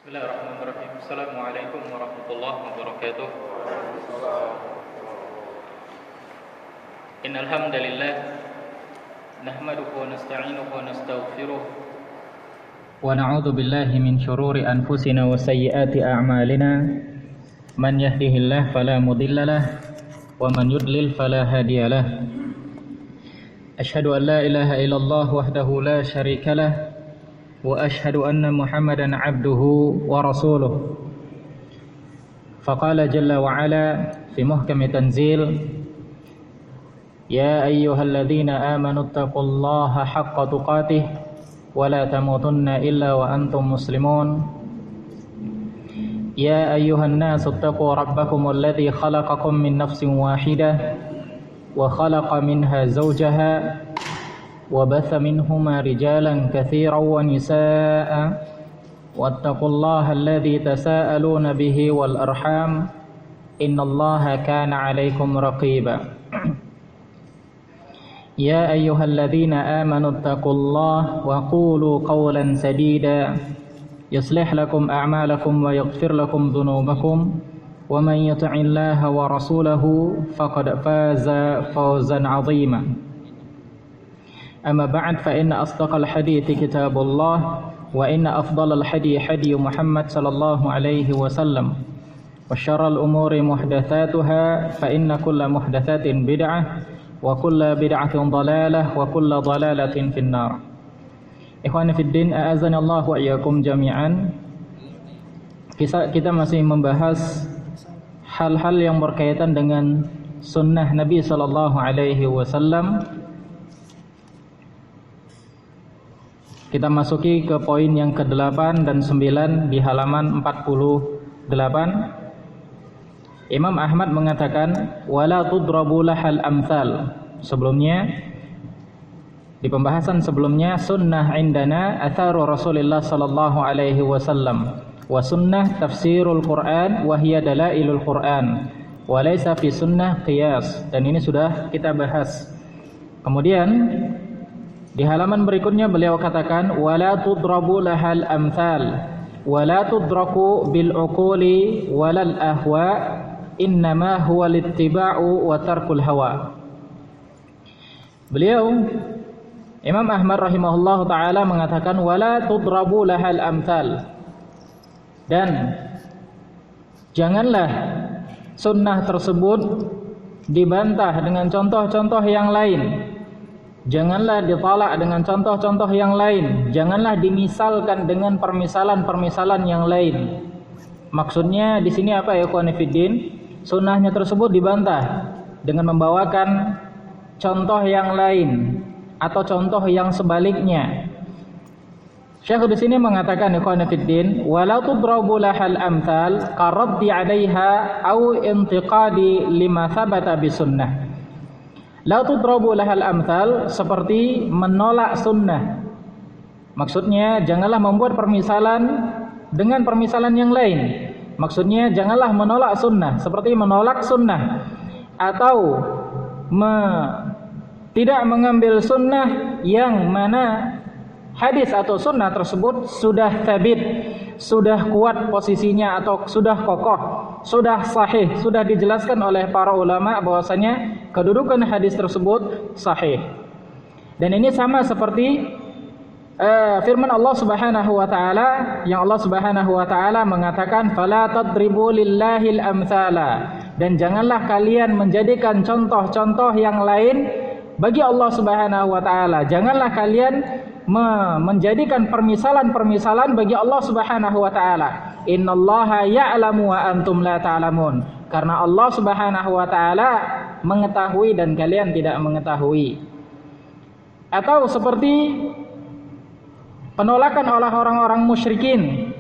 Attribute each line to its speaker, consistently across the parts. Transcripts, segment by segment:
Speaker 1: Bismillahirrahmanirrahim. Assalamualaikum warahmatullahi wabarakatuh. Innal hamdalillah nahmaduhu wa nasta'inuhu wa nastaghfiruh wa na'udzu billahi min shururi anfusina wa sayyiati a'malina. Man yahdihillahu fala mudhillalah wa man yudlil fala hadiyalah. Asyhadu an la ilaha illallah wahdahu la syarikalah wa ashhadu anna Muhammadan abduhu wa rasuluh. Faqala jalla wa ala fi muhkami tanzil, ya ayyuhalladzina amanu taqullaha haqqa tuqatih wa la tamutunna illa wa antum muslimun. Ya ayyuhan nasu taqu rabbakumul ladzi khalaqakum min nafsin wahidah wa khalaqa minha zawjaha وبث منهما رجالا كثيرا ونساء واتقوا الله الذي تساءلون به والأرحام إن الله كان عليكم رقيبا يا أيها الذين آمنوا اتقوا الله وقولوا قولا سديدا يصلح لكم أعمالكم ويغفر لكم ذنوبكم ومن يطع الله ورسوله فقد فاز فوزا عظيما. أما بعد فإن أصدق الحديث كتاب الله وإن أفضل الحديث حديث محمد صلى الله عليه وسلم وشر الأمور محدثاتها فإن كل محدثات بدعة وكل بدعة ضلالة وكل ضلالة في النار. Ikhwani fid din, a'azani Allah wa iyyakum jami'an. Kita masih membahas hal-hal yang berkaitan dengan sunnah Nabi sallallahu alaihi wasallam. Kita masuki ke poin yang ke-8 dan 9 di halaman 48. Imam Ahmad mengatakan wala tudrabu lahal amthal. Sebelumnya, di pembahasan sebelumnya, sunnah indana atharu Rasulullah sallallahu alaihi wasallam wa sunnah tafsirul Quran wa hiya dalailul Quran wa laysa fi sunnah qiyas. Dan ini sudah kita bahas. Kemudian di halaman berikutnya beliau katakan wala tudrabu lahal amthal wala tudraku bil uquli walal ahwa innama huwa littiba'u wa tarkul hawa. Beliau Imam Ahmad rahimahullahu taala mengatakan wala tudrabu lahal amthal, dan janganlah sunnah tersebut dibantah dengan contoh-contoh yang lain. Janganlah ditolak dengan contoh-contoh yang lain. Janganlah dimisalkan dengan permisalan-permisalan yang lain. Maksudnya di sini apa ya, ikhwan fillah? Sunnahnya tersebut dibantah dengan membawakan contoh yang lain atau contoh yang sebaliknya. Syekh di sini mengatakan, ikhwan fillah, walau tudrabu lahal amthal qaraddi 'alaiha au intiqadi lima thabata bisunnah. La tudrabu lahal amthal, seperti menolak sunnah. Maksudnya janganlah membuat permisalan dengan permisalan yang lain. Maksudnya janganlah menolak sunnah seperti menolak sunnah, atau tidak mengambil sunnah yang mana hadis atau sunnah tersebut sudah thabit, sudah kuat posisinya atau sudah kokoh, sudah sahih, sudah dijelaskan oleh para ulama bahwasanya kedudukan hadis tersebut sahih. Dan ini sama seperti firman Allah Subhanahu wa taala, yang Allah Subhanahu wa taala mengatakan fala tadribu lillahil amthala, dan janganlah kalian menjadikan contoh-contoh yang lain bagi Allah Subhanahu wa taala. Janganlah kalian menjadikan permisalan-permisalan bagi Allah Subhanahu wa taala. Innallaha ya'lamu wa antum la ta'lamun. Karena Allah Subhanahu wa taala mengetahui dan kalian tidak mengetahui. Atau seperti penolakan oleh orang-orang musyrikin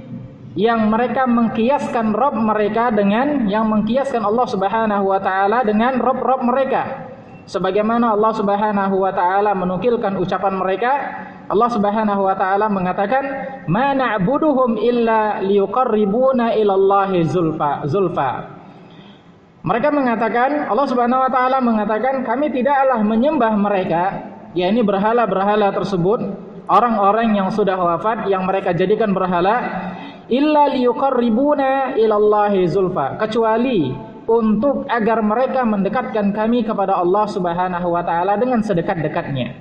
Speaker 1: yang mereka mengkiaskan Rabb mereka dengan yang mengkiaskan Allah Subhanahu wa taala dengan Rabb mereka. Sebagaimana Allah Subhanahu wa taala menukilkan ucapan mereka, Allah Subhanahu wa taala mengatakan, "Ma na'buduhum illa liyuqarribuna ilallahi zulfa." Mereka mengatakan, Allah Subhanahu wa taala mengatakan, kami tidaklah menyembah mereka, yakni berhala-berhala tersebut, orang-orang yang sudah wafat yang mereka jadikan berhala, illa liyuqarribuna ilallahi zulfa, kecuali untuk agar mereka mendekatkan kami kepada Allah Subhanahu wa taala dengan sedekat-dekatnya.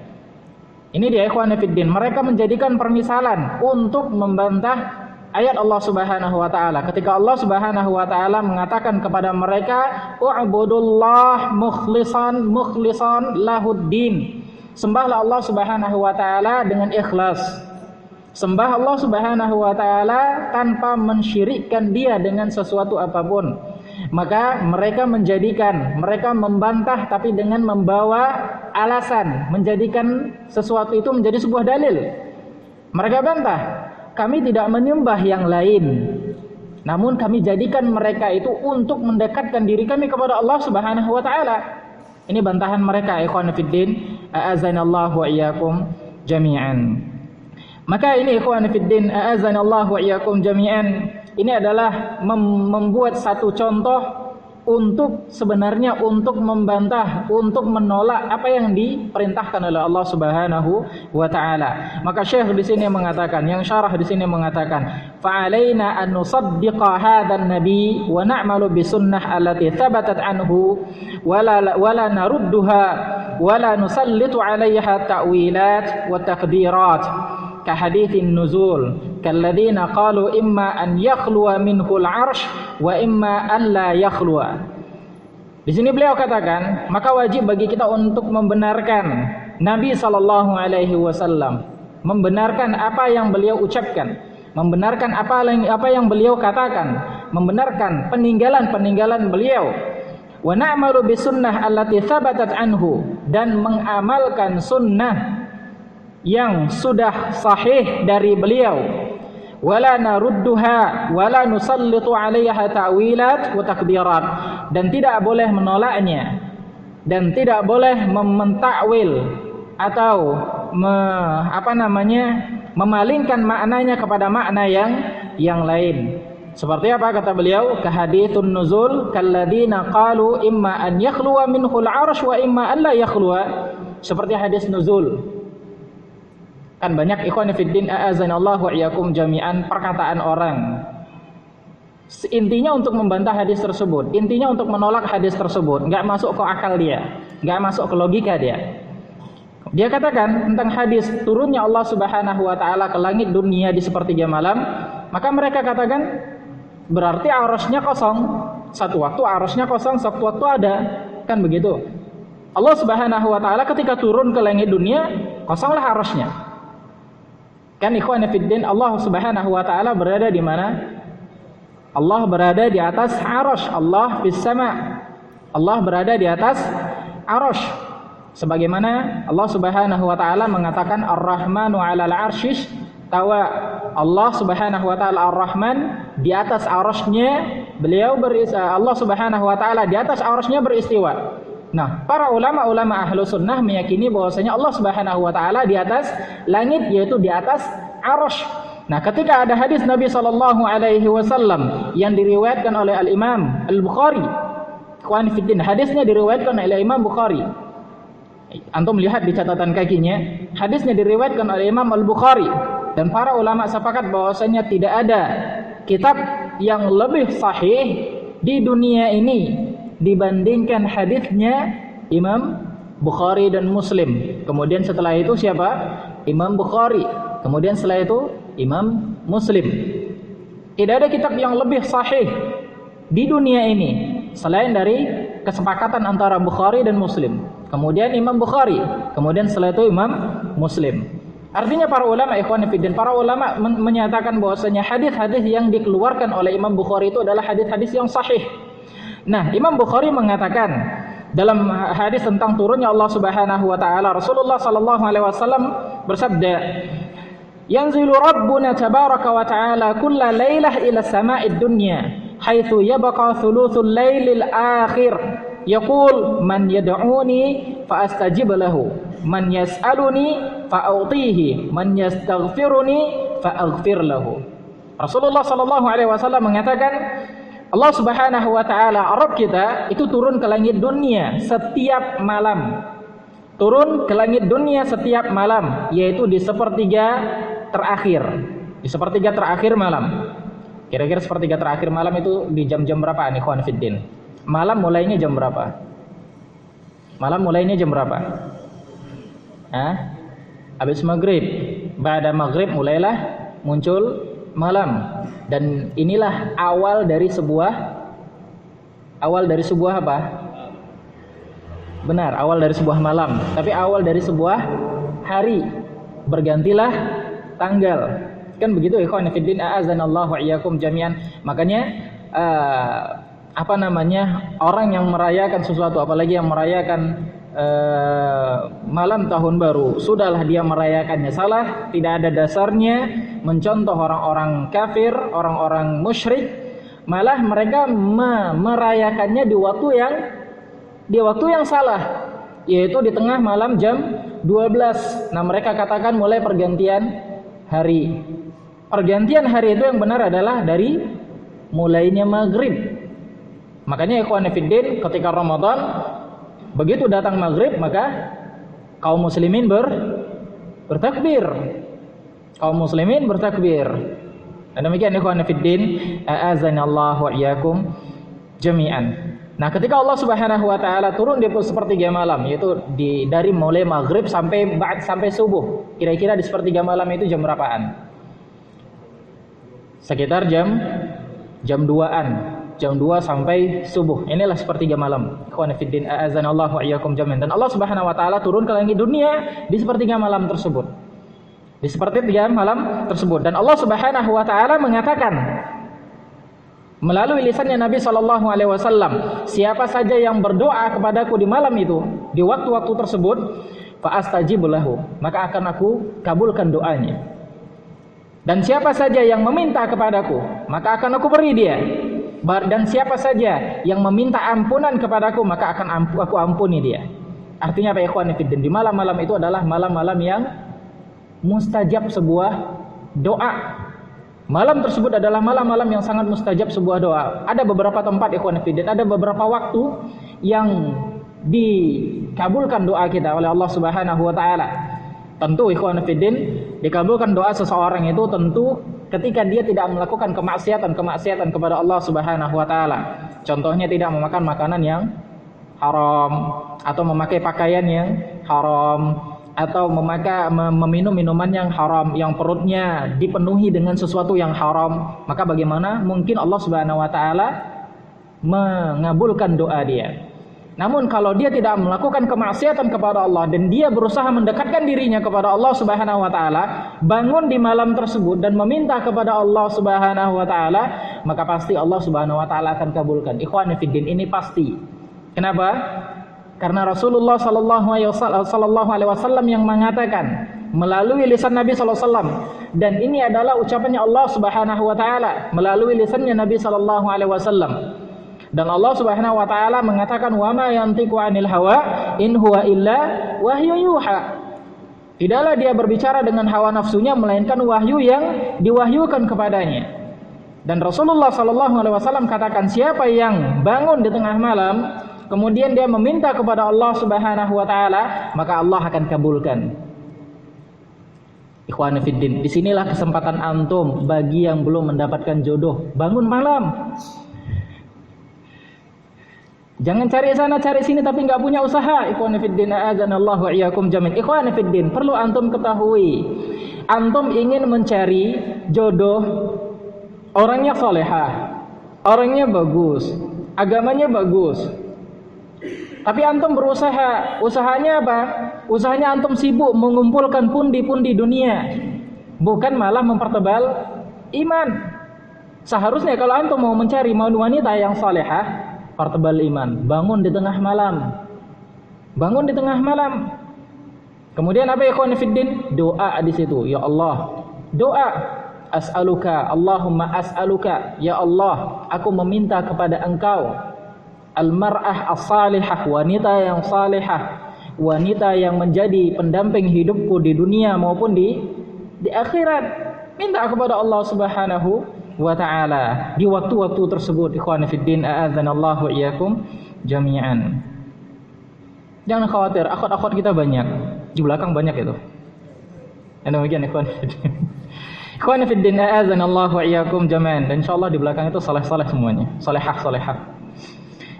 Speaker 1: Ini dia ikhwan fiddin, mereka menjadikan permisalan untuk membantah ayat Allah Subhanahu wa taala ketika Allah Subhanahu wa taala mengatakan kepada mereka u'budullah mukhlishan lahuddin. Sembahlah Allah Subhanahu wa taala dengan ikhlas. Sembah Allah Subhanahu wa taala tanpa mensyirikkan dia dengan sesuatu apapun. Maka mereka membantah tapi dengan membawa alasan, menjadikan sesuatu itu menjadi sebuah dalil. Mereka bantah, kami tidak menyembah yang lain, namun kami jadikan mereka itu untuk mendekatkan diri kami kepada Allah Subhanahu wa taala. Ini bantahan mereka, ikhwan fiddin, a'azanallahu wa iyyakum jami'an. Maka ini ikhwan fiddin, a'azanallahu wa iyyakum jami'an, ini adalah membuat satu contoh untuk sebenarnya untuk membantah, untuk menolak apa yang diperintahkan oleh Allah Subhanahu wa taala. Maka Syekh di sini mengatakan, yang syarah di sini mengatakan, fa'alaina an nusaddiqa hadzal nabi wa na'malu bi sunnah allati thabatat anhu wala narudduha wala nusallitu 'alaiha ta'wilat wa taqdirat ka haditsin nuzul kalladzina qalu imma an yakhluwa minhul 'arsy wa imma an la yakhluwa. Di sini beliau katakan, maka wajib bagi kita untuk membenarkan Nabi sallallahu alaihi wasallam, membenarkan apa yang beliau ucapkan, membenarkan apa yang beliau katakan, membenarkan peninggalan beliau. Wa na'malu bi sunnah allati thabatat anhu, dan mengamalkan sunnah yang sudah sahih dari beliau. Wala narudduha wala nusallitu 'alaiha ta'wilat wa takdirat, dan tidak boleh menolaknya dan tidak boleh mentakwil atau memalingkan maknanya kepada makna yang lain. Seperti apa kata beliau? Ka haditsun nuzul kalladzina qalu imma an yakhluwa minhul 'arsy wa imma an la yakhluwa. Seperti hadis nuzul. Kan banyak ikhwan fiddin, a'azanallahu wa iyyakum jami'an, perkataan orang intinya untuk membantah hadis tersebut, intinya untuk menolak hadis tersebut, enggak masuk ke akal dia, enggak masuk ke logika dia. Dia katakan tentang hadis turunnya Allah Subhanahu wa taala ke langit dunia di sepertiga malam, maka mereka katakan berarti arasy-nya kosong. Satu waktu arasy-nya kosong, satu waktu ada. Kan begitu. Allah Subhanahu wa taala ketika turun ke langit dunia, kosonglah arasy-nya. Kan ikhwan fiddin, Allah Subhanahu wa taala berada di mana? Allah berada di atas arasy, Allah fis sama. Allah berada di atas arasy. Sebagaimana Allah Subhanahu wa taala mengatakan Ar-Rahmanu 'alal 'arsy tawa. Allah Subhanahu wa taala Ar-Rahman, di atas arasy-nya beliau Allah Subhanahu wa taala di atas arasy-nya beristiwa. Nah, para ulama ahlu sunnah meyakini bahwasanya Allah Subhanahu wa taala di atas langit, yaitu di atas arasy. Nah, ketika ada hadis Nabi sallallahu alaihi wasallam yang diriwayatkan oleh Al-Imam Al-Bukhari, ikhwan fiddin, hadisnya diriwayatkan oleh Imam Bukhari. Antum lihat di catatan kakinya, hadisnya diriwayatkan oleh Imam Al-Bukhari, dan para ulama sepakat bahwasanya tidak ada kitab yang lebih sahih di dunia ini dibandingkan hadisnya Imam Bukhari dan Muslim. Kemudian setelah itu siapa? Imam Bukhari. Kemudian setelah itu Imam Muslim. Tidak ada kitab yang lebih sahih di dunia ini selain dari kesepakatan antara Bukhari dan Muslim. Kemudian Imam Bukhari, kemudian setelah itu Imam Muslim. Artinya para ulama ikhwan fillah, para ulama menyatakan bahwasanya hadis-hadis yang dikeluarkan oleh Imam Bukhari itu adalah hadis-hadis yang sahih. Nah, Imam Bukhari mengatakan dalam hadis tentang turunnya Allah Subhanahu wa taala, Rasulullah sallallahu alaihi wasallam bersabda, "Yanzilu Rabbuna tabaraka wa ta'ala kulla lailah ila sama'id dunya, haitsu yabqa thuluthul lailil akhir. Yaqul man yad'uni fa astajib lahu, man yas'aluni fa a'tihi, man yastaghfiruni fa aghfir lahu." Rasulullah sallallahu alaihi wasallam mengatakan, Allah Subhanahu wa taala, Rabb kita itu turun ke langit dunia setiap malam. Turun ke langit dunia setiap malam, yaitu di sepertiga terakhir. Di sepertiga terakhir malam. Kira-kira sepertiga terakhir malam itu di jam-jam berapa nih, ikhwan fiddin? Malam mulainya jam berapa? Malam mulainya jam berapa? Habis maghrib. Ba'da maghrib mulailah muncul malam. Dan inilah awal dari sebuah apa? Benar, awal dari sebuah malam. Tapi awal dari sebuah hari. Bergantilah tanggal. Kan begitu ikhwan fiddin, a'azanallahu wa iyyakum jami'an. Makanya orang yang merayakan sesuatu, apalagi yang merayakan malam tahun baru, sudahlah dia merayakannya salah, tidak ada dasarnya, mencontoh orang-orang kafir, orang-orang musyrik, malah mereka merayakannya di waktu yang salah, yaitu di tengah malam jam 12. Nah, mereka katakan mulai pergantian hari. Pergantian hari itu yang benar adalah dari mulainya maghrib. Makanya ikhwan fiddin, ketika Ramadan begitu datang maghrib, maka kaum muslimin bertakbir. Kaum muslimin bertakbir. Dan demikian ikhwan fiddin, a'azanallahu wa iyyakum jami'an. Nah, ketika Allah Subhanahu wa taala turun di sepertiga malam, yaitu dari mulai maghrib sampai subuh. Kira-kira di sepertiga malam itu jam berapaan? Sekitar jam 2-an. Jam 2 sampai subuh. Inilah sepertiga malam. Ikhwan fiddin, a'azanallahu wa iyyakum jami'an. Dan Allah Subhanahu wa taala turun ke langit dunia di sepertiga malam tersebut. Di sepertiga malam tersebut. Dan Allah Subhanahu wa taala mengatakan melalui lisannya Nabi sallallahu alaihi wasallam, siapa saja yang berdoa kepadaku di malam itu, di waktu-waktu tersebut, fa astajib lahu, maka akan aku kabulkan doanya. Dan siapa saja yang meminta kepadaku, maka akan aku beri dia. Dan siapa saja yang meminta ampunan kepadaku, maka akan aku ampuni dia. Artinya apa ikhwan fillah? Di malam-malam itu adalah malam-malam yang mustajab sebuah doa. Malam tersebut adalah malam-malam yang sangat mustajab sebuah doa. Ada beberapa tempat ikhwan fillah, ada beberapa waktu yang dikabulkan doa kita oleh Allah Subhanahu wa taala. Tentu ikhwan fillah, dikabulkan doa seseorang itu tentu ketika dia tidak melakukan kemaksiatan kepada Allah Subhanahu wa taala. Contohnya tidak memakan makanan yang haram, atau memakai pakaian yang haram, atau meminum minuman yang haram, yang perutnya dipenuhi dengan sesuatu yang haram. Maka bagaimana mungkin Allah Subhanahu wa taala mengabulkan doa dia? Namun kalau dia tidak melakukan kemaksiatan kepada Allah dan dia berusaha mendekatkan dirinya kepada Allah Subhanahu wa taala, bangun di malam tersebut dan meminta kepada Allah Subhanahu wa taala, maka pasti Allah Subhanahu wa taala akan kabulkan. Ikhwan fiddin, ini pasti. Kenapa? Karena Rasulullah sallallahu alaihi wasallam yang mengatakan melalui lisan Nabi sallallahu alaihi wasallam, dan ini adalah ucapannya Allah Subhanahu wa taala melalui lisannya Nabi sallallahu alaihi wasallam. Dan Allah Subhanahu wa taala mengatakan, wa ma yantiqu 'anil hawa in huwa illa wahyu yuha. Tidaklah dia berbicara dengan hawa nafsunya melainkan wahyu yang diwahyukan kepadanya. Dan Rasulullah sallallahu alaihi wasallam katakan, siapa yang bangun di tengah malam kemudian dia meminta kepada Allah Subhanahu wa taala, maka Allah akan kabulkan. Ikhwan fiddin, disinilah kesempatan antum bagi yang belum mendapatkan jodoh. Bangun malam. Jangan cari sana cari sini tapi enggak punya usaha. Ikhwan fiddin, a'azanallahu wa iyyakum jami'an. Ikhwan fiddin, perlu antum ketahui, antum ingin mencari jodoh orangnya salehah, orangnya bagus, agamanya bagus. Tapi antum berusaha, usahanya apa? Usahanya antum sibuk mengumpulkan pundi-pundi dunia, bukan malah mempertebal iman. Seharusnya kalau antum mau mencari wanita yang salehah, pertebal iman, bangun di tengah malam. Bangun di tengah malam. Kemudian apa ya ikhwan fiddin? Doa di situ. Ya Allah, doa. As'aluka, Allahumma as'aluka, ya Allah, aku meminta kepada Engkau al-mar'ah as-salihah, wanita yang salihah, wanita yang menjadi pendamping hidupku di dunia maupun di akhirat. Minta kepada Allah Subhanahu wa ta'ala di waktu-waktu tersebut. Ikhwan fiddin, a'adzanallahu iyyakum jami'an. Jangan khawatir, akhwat-akhwat kita banyak. Di belakang banyak itu. Dan demikian ikhwan fiddin. Ikhwani fid din, a'adzanallahu wa iyyakum jami'an. Dan insyaallah di belakang itu saleh-saleh semuanya, salehah-salehah.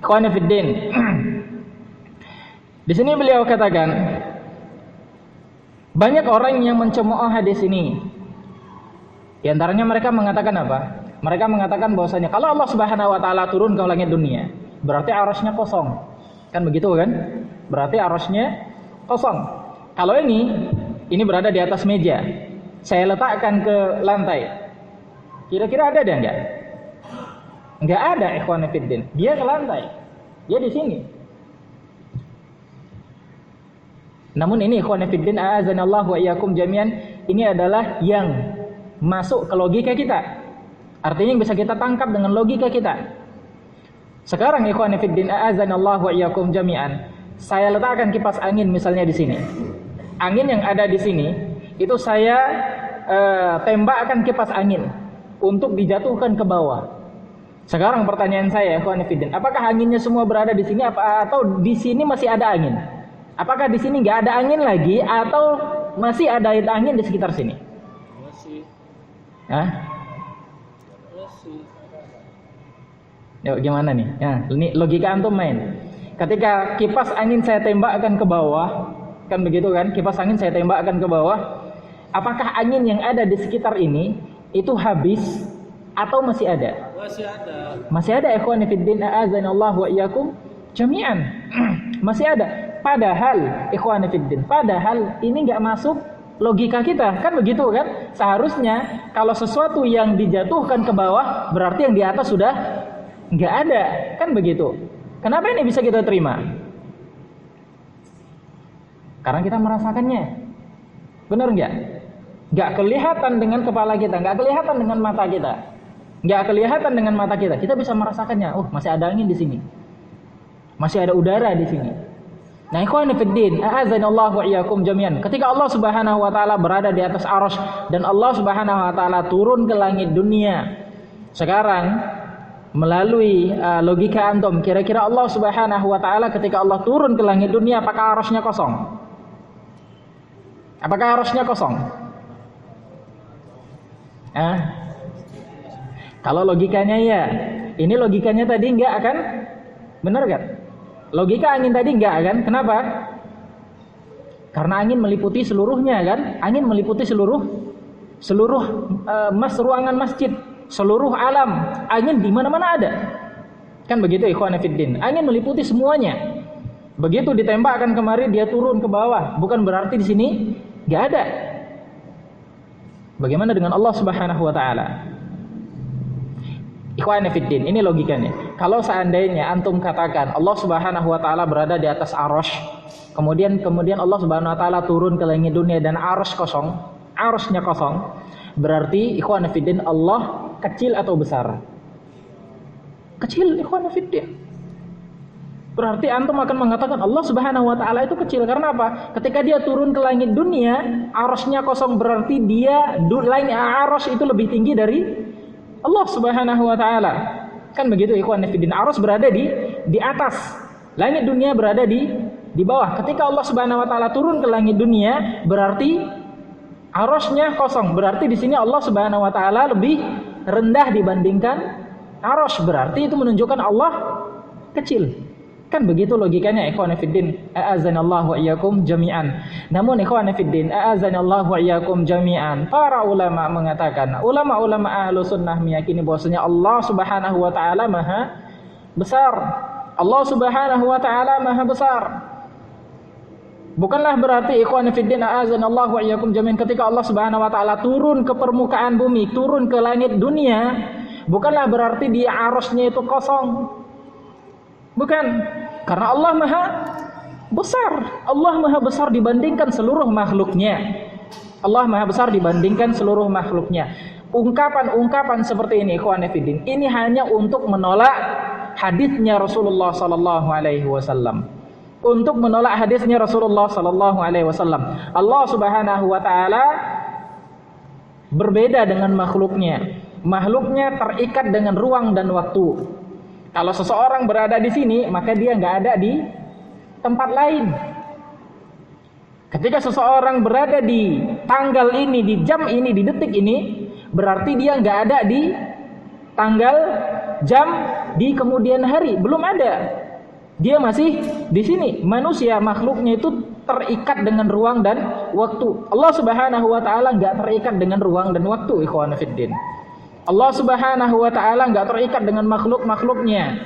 Speaker 1: Ikhwani fid din. Di sini beliau katakan banyak orang yang mencemooh hadis ini. Di antaranya mereka mengatakan apa? Mereka mengatakan bahwasanya kalau Allah Subhanahu wa taala turun ke langit dunia, berarti arasnya kosong. Kan begitu kan? Berarti arasnya kosong. Kalau ini berada di atas meja, saya letakkan ke lantai. Kira-kira ada enggak? Enggak ada, ikhwan fillah. Dia ke lantai. Dia di sini. Namun ini ikhwan fillah, a'azanallahu wa iyyakum jami'an, ini adalah yang masuk ke logika kita. Artinya yang bisa kita tangkap dengan logika kita. Sekarang ikhwan fillah, a'azanallahu wa iyyakum jami'an, saya letakkan kipas angin misalnya di sini. Angin yang ada di sini itu saya tembakkan kipas angin untuk dijatuhkan ke bawah. Sekarang pertanyaan saya, ikhwan fillah, apakah anginnya semua berada di sini atau di sini masih ada angin? Apakah di sini nggak ada angin lagi atau masih ada angin di sekitar sini?
Speaker 2: Masih.
Speaker 1: Hah?
Speaker 2: Masih.
Speaker 1: Ya, gimana nih? Ya, ini logika antum main. Ketika kipas angin saya tembakkan ke bawah, kan begitu kan? Kipas angin saya tembakkan ke bawah, apakah angin yang ada di sekitar ini itu habis atau masih ada?
Speaker 2: Masih ada.
Speaker 1: Masih ada, ikhwan fillah, a'azanallahu wa iyyakum jami'an. Masih ada. Padahal ikhwan fillah, padahal ini enggak masuk logika kita, kan begitu kan? Seharusnya kalau sesuatu yang dijatuhkan ke bawah berarti yang di atas sudah enggak ada, kan begitu. Kenapa ini bisa kita terima? Karena kita merasakannya. Benar enggak? Enggak kelihatan dengan kepala kita, enggak kelihatan dengan mata kita. Enggak kelihatan dengan mata kita. Kita bisa merasakannya. Oh, masih ada angin di sini. Masih ada udara di sini. Nah, ikhwani fid din, a'azanallahu wa iyyakum jami'an. Ketika Allah Subhanahu wa taala berada di atas arsy dan Allah Subhanahu wa taala turun ke langit dunia. Sekarang melalui logika antum, kira-kira Allah Subhanahu wa taala ketika Allah turun ke langit dunia, apakah arsy-nya kosong? Apakah arsy-nya kosong? Kalau logikanya ya, ini logikanya tadi enggak kan? Benar kan? Logika angin tadi enggak kan? Kenapa? Karena angin meliputi seluruhnya kan? Angin meliputi seluruh ruangan masjid, seluruh alam. Angin di mana-mana ada. Kan begitu ikhwan fillah. Angin meliputi semuanya. Begitu ditembakkan kemari dia turun ke bawah, bukan berarti di sini enggak ada. Bagaimana dengan Allah Subhanahu wa taala? Ikhwan fillah, ini logikanya. Kalau seandainya antum katakan Allah Subhanahu wa taala berada di atas arsy, kemudian Allah Subhanahu wa taala turun ke langit dunia dan arsy kosong, arsy-nya kosong, berarti ikhwan fillah Allah kecil atau besar? Kecil, ikhwan fillah. Berarti antum akan mengatakan Allah Subhanahu wa taala itu kecil karena apa? Ketika dia turun ke langit dunia, arsy-nya kosong, berarti dia arsy itu lebih tinggi dari Allah Subhanahu wa taala. Kan begitu ikhwan fillah. Arsy berada di atas. Langit dunia berada di bawah. Ketika Allah Subhanahu wa taala turun ke langit dunia, berarti arsy-nya kosong. Berarti di sini Allah Subhanahu wa taala lebih rendah dibandingkan arsy. Berarti itu menunjukkan Allah kecil. Kan begitu logikanya ikhwan fillah, a'azanallahu wa iyyakum jami'an. Namun ikhwan fillah, a'azanallahu wa iyyakum jami'an, para ulama mengatakan, ulama-ulama Ahlus Sunnah meyakini bahwasanya Allah Subhanahu wa taala Maha besar. Allah Subhanahu wa taala Maha besar. Bukanlah berarti ikhwan fillah, a'azanallahu wa iyyakum jami'an, ketika Allah Subhanahu wa taala turun ke permukaan bumi, turun ke langit dunia, bukanlah berarti dia arsy-nya itu kosong. Bukan, karena Allah Maha besar. Allah Maha besar dibandingkan seluruh makhluknya. Allah Maha besar dibandingkan seluruh makhluknya. Ungkapan-ungkapan seperti ini ikhwan fillah, ini hanya untuk menolak hadisnya Rasulullah sallallahu alaihi wasallam. Untuk menolak hadisnya Rasulullah sallallahu alaihi wasallam. Allah Subhanahu wa taala berbeda dengan makhluknya. Makhluknya terikat dengan ruang dan waktu. Kalau seseorang berada di sini, maka dia nggak ada di tempat lain. Ketika seseorang berada di tanggal ini, di jam ini, di detik ini, berarti dia nggak ada di tanggal, jam, di kemudian hari, belum ada. Dia masih di sini. Manusia, makhluknya itu terikat dengan ruang dan waktu. Allah Subhanahu wa taala nggak terikat dengan ruang dan waktu, ikhwan fiddin. Allah Subhanahu wa taala nggak terikat dengan makhluk-makhluknya.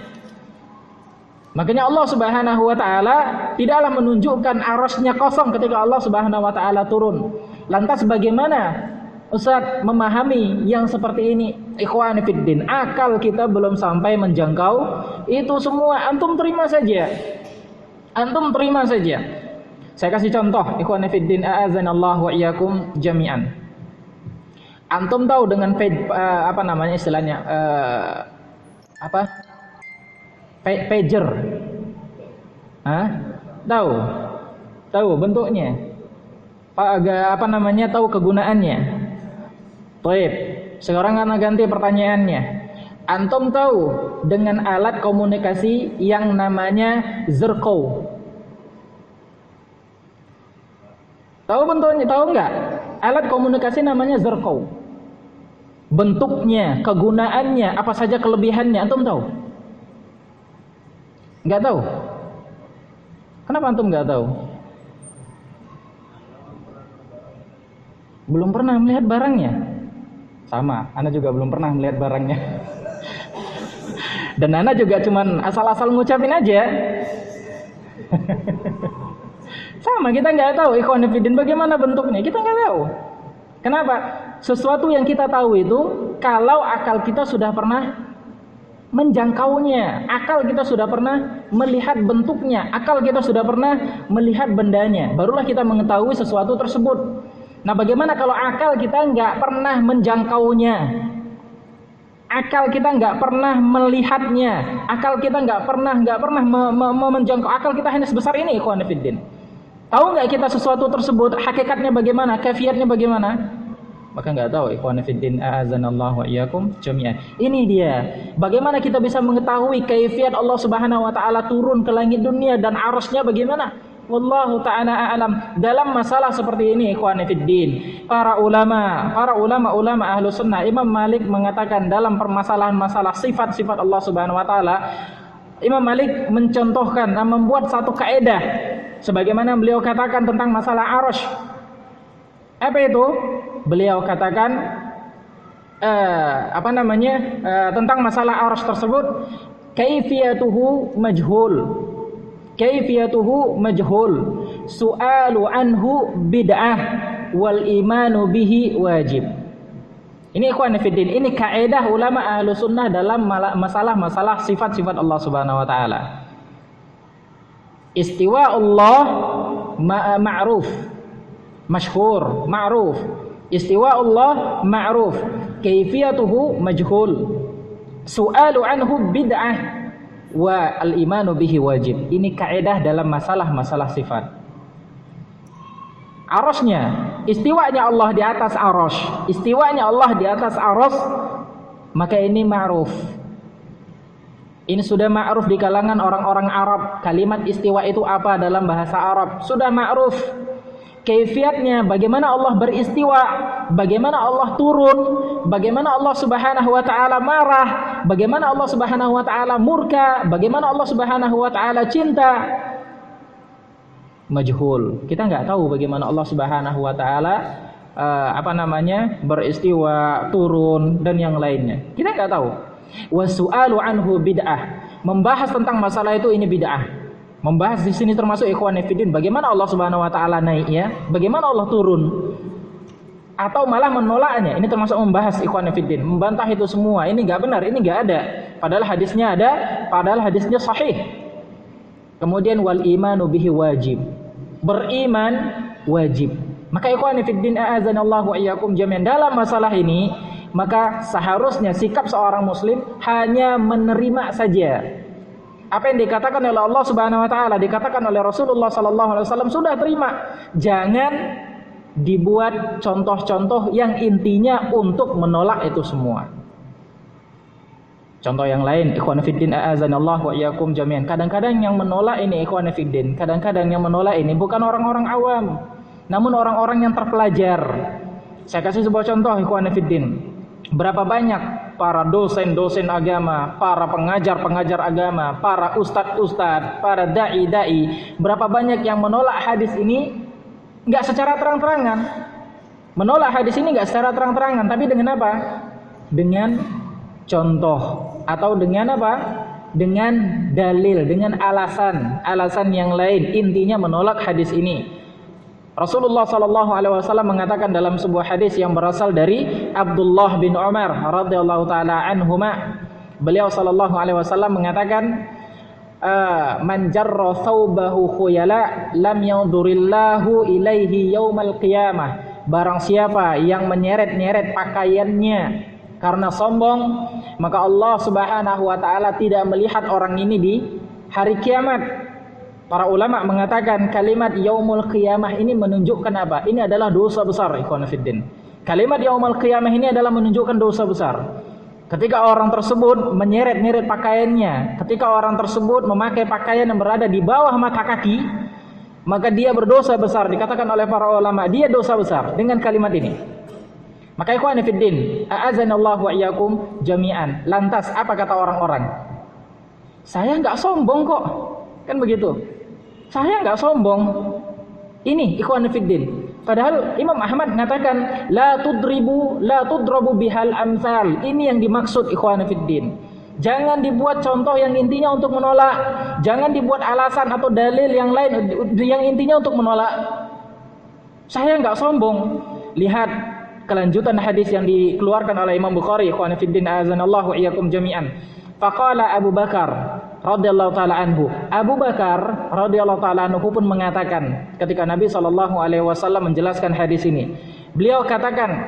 Speaker 1: Makanya Allah Subhanahu wa taala tidaklah menunjukkan arasnya kosong ketika Allah Subhanahu wa taala turun. Lantas bagaimana Ustaz memahami yang seperti ini? Ikhwan fiddin, akal kita belum sampai menjangkau itu semua. Antum terima saja. Antum terima saja. Saya kasih contoh, ikhwan fiddin, a'azanallahu wa iyyakum jami'an. Antum tahu dengan apa namanya istilahnya? Pager. Hah? Tahu? Tahu bentuknya? Apa namanya? Tahu kegunaannya? Baik. Sekarang ana ganti pertanyaannya. Antum tahu dengan alat komunikasi yang namanya zircon? Tahu bentuknya? Tahu nggak? Alat komunikasi namanya zircon. Bentuknya, kegunaannya, apa saja kelebihannya, antum tahu? Nggak tahu? Kenapa antum nggak tahu? Belum pernah melihat barangnya? Sama, ana juga belum pernah melihat barangnya. Dan ana juga cuman asal-asal ngucapin aja. Sama, kita nggak tahu ikhwan fillah bagaimana bentuknya, kita nggak tahu. Kenapa? Sesuatu yang kita tahu itu kalau akal kita sudah pernah menjangkaunya, akal kita sudah pernah melihat bentuknya, akal kita sudah pernah melihat bendanya, barulah kita mengetahui sesuatu tersebut. Nah, bagaimana kalau akal kita nggak pernah menjangkaunya, akal kita nggak pernah melihatnya, akal kita nggak pernah menjangkau, akal kita hanya sebesar ini, ikhwan fillah. Tahu nggak kita sesuatu tersebut hakikatnya bagaimana, kaifiatnya bagaimana? Maka nggak tahu, ikhwan fillah, a'azanallahu wa iyyakum jami'an. Ini dia. Bagaimana kita bisa mengetahui kaifiat Allah Subhanahu wa taala turun ke langit dunia dan arasnya bagaimana? Wallahu ta'ala a'lam. Dalam masalah seperti ini, ikhwan fillah, para ulama ahlu sunnah, Imam Malik mengatakan dalam permasalahan masalah sifat-sifat Allah Subhanahu wa taala, Imam Malik mencontohkan, membuat satu kaidah sebagaimana beliau katakan tentang masalah arasy. Apa itu? Beliau katakan tentang masalah arasy tersebut, kaifiyatuhu majhul, su'alu anhu bid'ah, wal imanu bihi wajib. Ini ikhwan fillah, ini kaidah ulama ahlu sunnah dalam masalah sifat-sifat Allah Subhanahu wa taala. Istiwa Allah ma'ruf, masyhur, ma'ruf. Istiwa Allah ma'ruf, kaifiyatuhu majhul, su'alu anhu bid'ah, wa al-imanu bihi wajib. Ini kaidah dalam masalah sifat. Arasnya, istiwanya Allah di atas aras, istiwanya Allah di atas aras, maka ini ma'ruf. Ini sudah ma'ruf di kalangan orang-orang Arab. Kalimat istiwa itu apa dalam bahasa Arab? Sudah ma'ruf. Kaifiatnya, bagaimana Allah beristiwa, bagaimana Allah turun, bagaimana Allah Subhanahu wa taala marah, bagaimana Allah Subhanahu wa taala murka, bagaimana Allah Subhanahu wa taala cinta. Majhul. Kita nggak tahu bagaimana Allah Subhanahu wa taala beristiwa, turun dan yang lainnya. Kita nggak tahu. Wasu'alu anhu bid'ah. Membahas tentang masalah itu ini bid'ah. Membahas di sini termasuk ikhwan fillah, bagaimana Allah Subhanahu wa taala naik ya, bagaimana Allah turun, atau malah menolaknya. Ini termasuk membahas ikhwan fillah, membantah itu semua. Ini enggak benar, ini enggak ada. Padahal hadisnya ada, padahal hadisnya sahih. Kemudian wal imanu bihi wajib. Beriman wajib. Maka ikhwan fillah, a'azanallahu wa iyyakum jami'an, dalam masalah ini maka seharusnya sikap seorang muslim hanya menerima saja. Apa yang dikatakan oleh Allah Subhanahu wa taala, dikatakan oleh Rasulullah sallallahu alaihi wasallam, sudah terima. Jangan dibuat contoh-contoh yang intinya untuk menolak itu semua. Contoh yang lain, ikhwan fillah, a'azanallahu wa iyyakum jami'an. Kadang-kadang yang menolak ini ikhwan fillah, kadang-kadang yang menolak ini bukan orang-orang awam, namun orang-orang yang terpelajar. Saya kasih sebuah contoh ikhwan fillah. Berapa banyak para dosen-dosen agama, para pengajar-pengajar agama, para ustadz-ustadz, para dai-dai, berapa banyak yang menolak hadis ini nggak secara terang-terangan. Menolak hadis ini nggak secara terang-terangan, tapi dengan apa? Dengan contoh atau dengan apa? Dengan dalil, dengan alasan yang lain. Intinya menolak hadis ini. Rasulullah sallallahu alaihi wasallam mengatakan dalam sebuah hadis yang berasal dari Abdullah bin Umar radhiyallahu taala anhuma, beliau sallallahu alaihi wasallam mengatakan, man jarra thawbahu khuyala lam yanzurillahu ilaihi yaumal qiyamah. Barang siapa yang menyeret-nyeret pakaiannya karena sombong, maka Allah Subhanahu wa taala tidak melihat orang ini di hari kiamat. Para ulama mengatakan kalimat yaumul qiyamah ini menunjukkan apa? Ini adalah dosa besar, ikhwan fiddin. Kalimat yaumul qiyamah ini adalah menunjukkan dosa besar. Ketika orang tersebut menyeret-nyeret pakaiannya, ketika orang tersebut memakai pakaian yang berada di bawah mata kaki, maka dia berdosa besar. Dikatakan oleh para ulama, dia dosa besar dengan kalimat ini. Maka ikhwan fiddin, a'azanallahu wa iyyakum jami'an. Lantas apa kata orang-orang? Saya enggak sombong kok. Kan begitu. Saya enggak sombong. Ini ikhwan fiddin. Padahal Imam Ahmad mengatakan la tudrabu bihal amsal. Ini yang dimaksud ikhwan fiddin. Jangan dibuat contoh yang intinya untuk menolak. Jangan dibuat alasan atau dalil yang lain yang intinya untuk menolak. Saya enggak sombong. Lihat kelanjutan hadis yang dikeluarkan oleh Imam Bukhari, ikhwan fiddin, azanallahu wa iyyakum jami'an. Faqala Abu Bakar radhiyallahu taala anhu. Abu Bakar radhiyallahu taala anhu pun mengatakan ketika Nabi sallallahu alaihi wasallam menjelaskan hadis ini. Beliau katakan,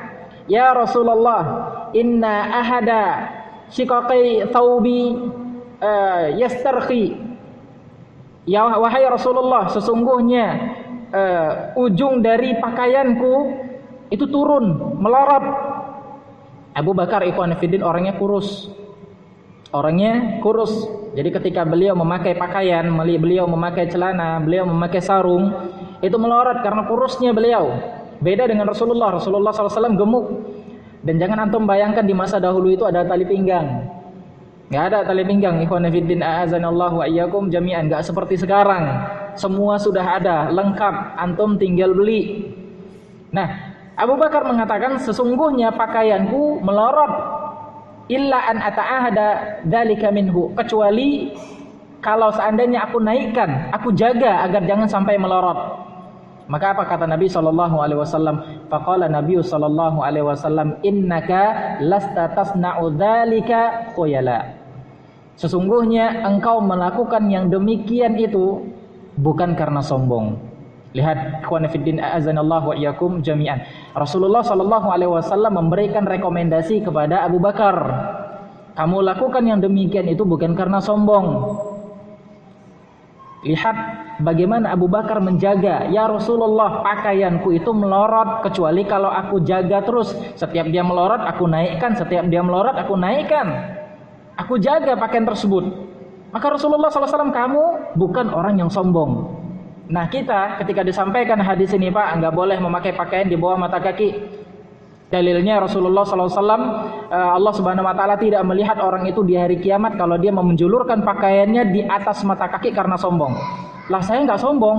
Speaker 1: "Ya Rasulullah, inna ahada shiqaqai thawbi yastarqi." Ya wahai Rasulullah, sesungguhnya ujung dari pakaianku itu turun, melorot. Abu Bakar ikhwan fillah orangnya kurus. Jadi ketika beliau memakai pakaian, beliau memakai celana, beliau memakai sarung, itu melorot karena kurusnya beliau. Beda dengan Rasulullah SAW gemuk. Dan jangan antum bayangkan di masa dahulu itu ada tali pinggang. Nggak ada tali pinggang, ikhwan fillah, a'azanallahu wa iyyakum jami'an. Nggak seperti sekarang, semua sudah ada, lengkap, antum tinggal beli. Nah, Abu Bakar mengatakan sesungguhnya pakaianku melorot, illa an ata'ahada dzalika minhu, kecuali kalau seandainya aku naikkan, aku jaga agar jangan sampai melorot. Maka apa kata Nabi sallallahu alaihi wasallam? Faqala Nabi sallallahu alaihi wasallam, innaka lasta tasna'u dzalika khuyala. Sesungguhnya engkau melakukan yang demikian itu bukan karena sombong. Lihat ikhwan fillah, a'azanallahu wa iyyakum jami'an. Rasulullah sallallahu alaihi wasallam memberikan rekomendasi kepada Abu Bakar. Kamu lakukan yang demikian itu bukan karena sombong. Lihat bagaimana Abu Bakar menjaga. Ya Rasulullah, pakaianku itu melorot kecuali kalau aku jaga terus. Setiap dia melorot aku naikkan, setiap dia melorot aku naikkan. Aku jaga pakaian tersebut. Maka Rasulullah SAW, kamu bukan orang yang sombong. Nah kita ketika disampaikan hadis ini, Pak, enggak boleh memakai pakaian di bawah mata kaki. Dalilnya Rasulullah SAW, Allah Subhanahu Wa Taala tidak melihat orang itu di hari kiamat kalau dia menjulurkan pakaiannya di atas mata kaki karena sombong. Lah saya enggak sombong,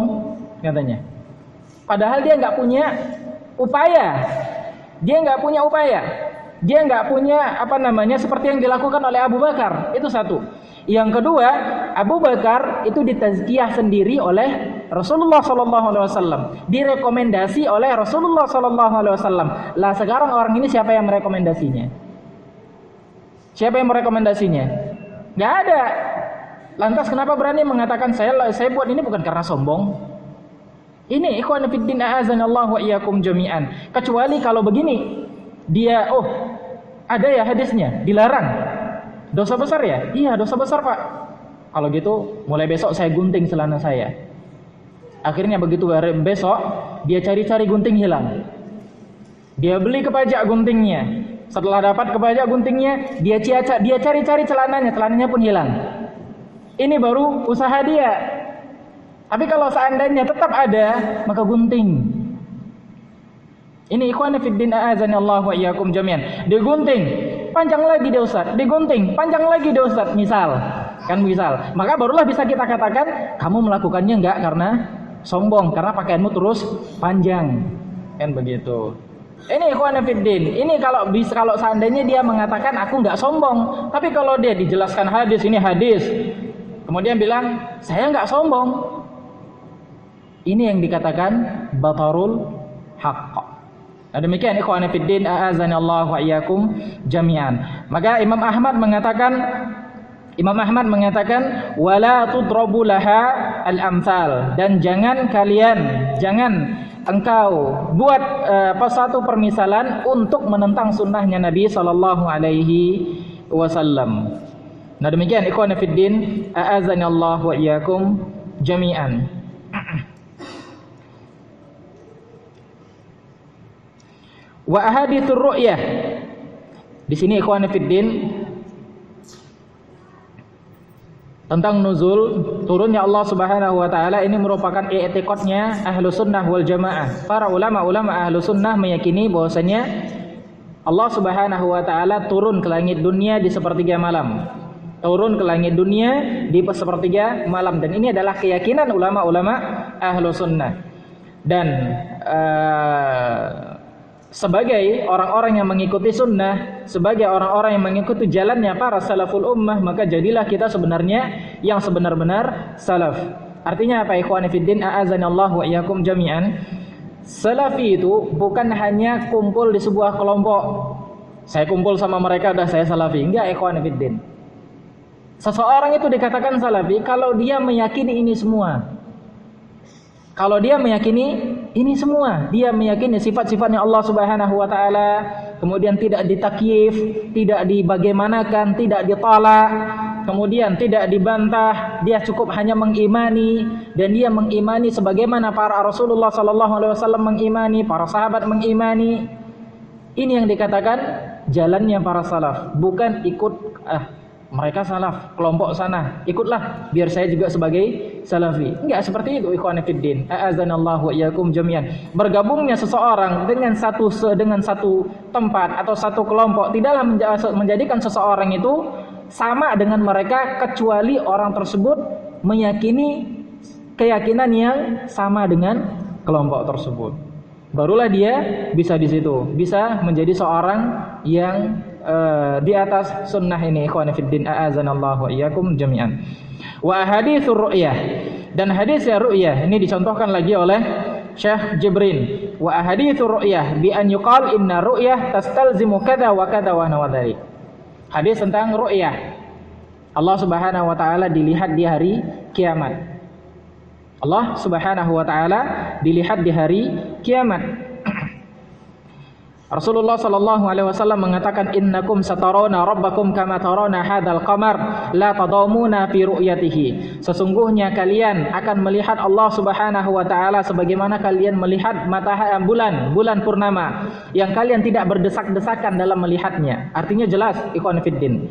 Speaker 1: katanya. Padahal dia enggak punya upaya. Dia enggak punya seperti yang dilakukan oleh Abu Bakar. Itu satu. Yang kedua, Abu Bakar itu ditazkiyah sendiri oleh Rasulullah SAW, direkomendasi oleh Rasulullah SAW. Lah sekarang orang ini siapa yang merekomendasinya? Gak ada. Lantas kenapa berani mengatakan saya buat ini bukan karena sombong? Ini ikhwan fiddin, a'azanallahu wa iyyakum jami'an. Kecuali kalau begini, dia ada ya hadisnya, dilarang. Dosa besar ya? Iya, dosa besar, Pak. Kalau gitu, mulai besok saya gunting celana saya. Akhirnya begitu besok, dia cari-cari gunting hilang. Dia beli kepajak guntingnya. Setelah dapat kepajak guntingnya, dia cari-cari celananya pun hilang. Ini baru usaha dia. Tapi kalau seandainya tetap ada, maka gunting. Ini ikhwani fiddin a'azanillahu wa iyyakum jami'an. Digunting, panjang lagi deh Ustaz. Digunting, panjang lagi deh Ustaz. Misal. Maka barulah bisa kita katakan kamu melakukannya enggak karena sombong, karena pakaianmu terus panjang. Kan begitu. Ini ikhwani fiddin. Ini kalau seandainya dia mengatakan aku enggak sombong, tapi kalau dia dijelaskan hadis, ini hadis, kemudian bilang saya enggak sombong. Ini yang dikatakan batarul haqq. Nah, demikian ikhwani fiddin a'azanallahu wa iyyakum jami'an. Maka Imam Ahmad mengatakan wala tudrabu laha al-amsal, dan jangan engkau buat satu permisalan untuk menentang sunnahnya Nabi sallallahu alaihi wasallam. Nah, demikian ikhwani fiddin a'azanallahu wa iyyakum jami'an. Wa ahaditsur ru'yah. Di sini ikhwani fiddin tentang nuzul turunnya Allah Subhanahu wa taala ini merupakan i'tiqadnya Ahlus Sunnah wal Jamaah. Para ulama Ahlus Sunnah meyakini bahwasanya Allah Subhanahu wa taala turun ke langit dunia di sepertiga malam. Turun ke langit dunia di sepertiga malam, dan ini adalah keyakinan ulama Ahlus Sunnah. Dan sebagai orang-orang yang mengikuti sunnah, sebagai orang-orang yang mengikuti jalannya para salaful ummah, maka jadilah kita sebenarnya yang sebenar-benar salaf. Artinya apa ikhwani fiddin a'azanallahu wa iyyakum jami'an? Salafi itu bukan hanya kumpul di sebuah kelompok. Saya kumpul sama mereka udah saya salafi. Enggak ikhwani fiddin. Seseorang itu dikatakan salafi kalau dia meyakini ini semua. Kalau dia meyakini ini semua, dia meyakini sifat-sifatnya Allah Subhanahu wa taala, kemudian tidak ditakyif, tidak dibagaimanakan, tidak ditolak, kemudian tidak dibantah, dia cukup hanya mengimani, dan dia mengimani sebagaimana para Rasulullah sallallahu alaihi wasallam mengimani, para sahabat mengimani. Ini yang dikatakan jalannya para salaf, bukan ikut mereka salaf, kelompok sana, ikutlah biar saya juga sebagai salafi. Enggak seperti itu ikhwani fiddin. A'azanallahu wa iyyakum jami'an. Bergabungnya seseorang dengan satu tempat atau satu kelompok tidaklah menjadikan seseorang itu sama dengan mereka, kecuali orang tersebut meyakini keyakinan yang sama dengan kelompok tersebut. Barulah dia bisa di situ, bisa menjadi seorang yang di atas sunnah ini ikhwani fiddin a'azanallahu wa iyyakum jami'an. Wa haditsur ru'yah, dan hadis ru'yah ini dicontohkan lagi oleh Syekh Jibrin. Wa haditsur ru'yah bi an yuqal inna ru'yah tastalzimu kadza wa kadza wa nawadari. Hadis tentang ru'yah, Allah Subhanahu wa taala dilihat di hari kiamat. Allah Subhanahu wa taala dilihat di hari kiamat. Rasulullah sallallahu alaihi wasallam mengatakan innakum satarawna rabbakum kama tarawna hadzal qamar la tadamuna fi ru'yatihi. Sesungguhnya kalian akan melihat Allah Subhanahu wa taala sebagaimana kalian melihat matahari bulan purnama, yang kalian tidak berdesak-desakan dalam melihatnya. Artinya jelas ikhwan fiddin.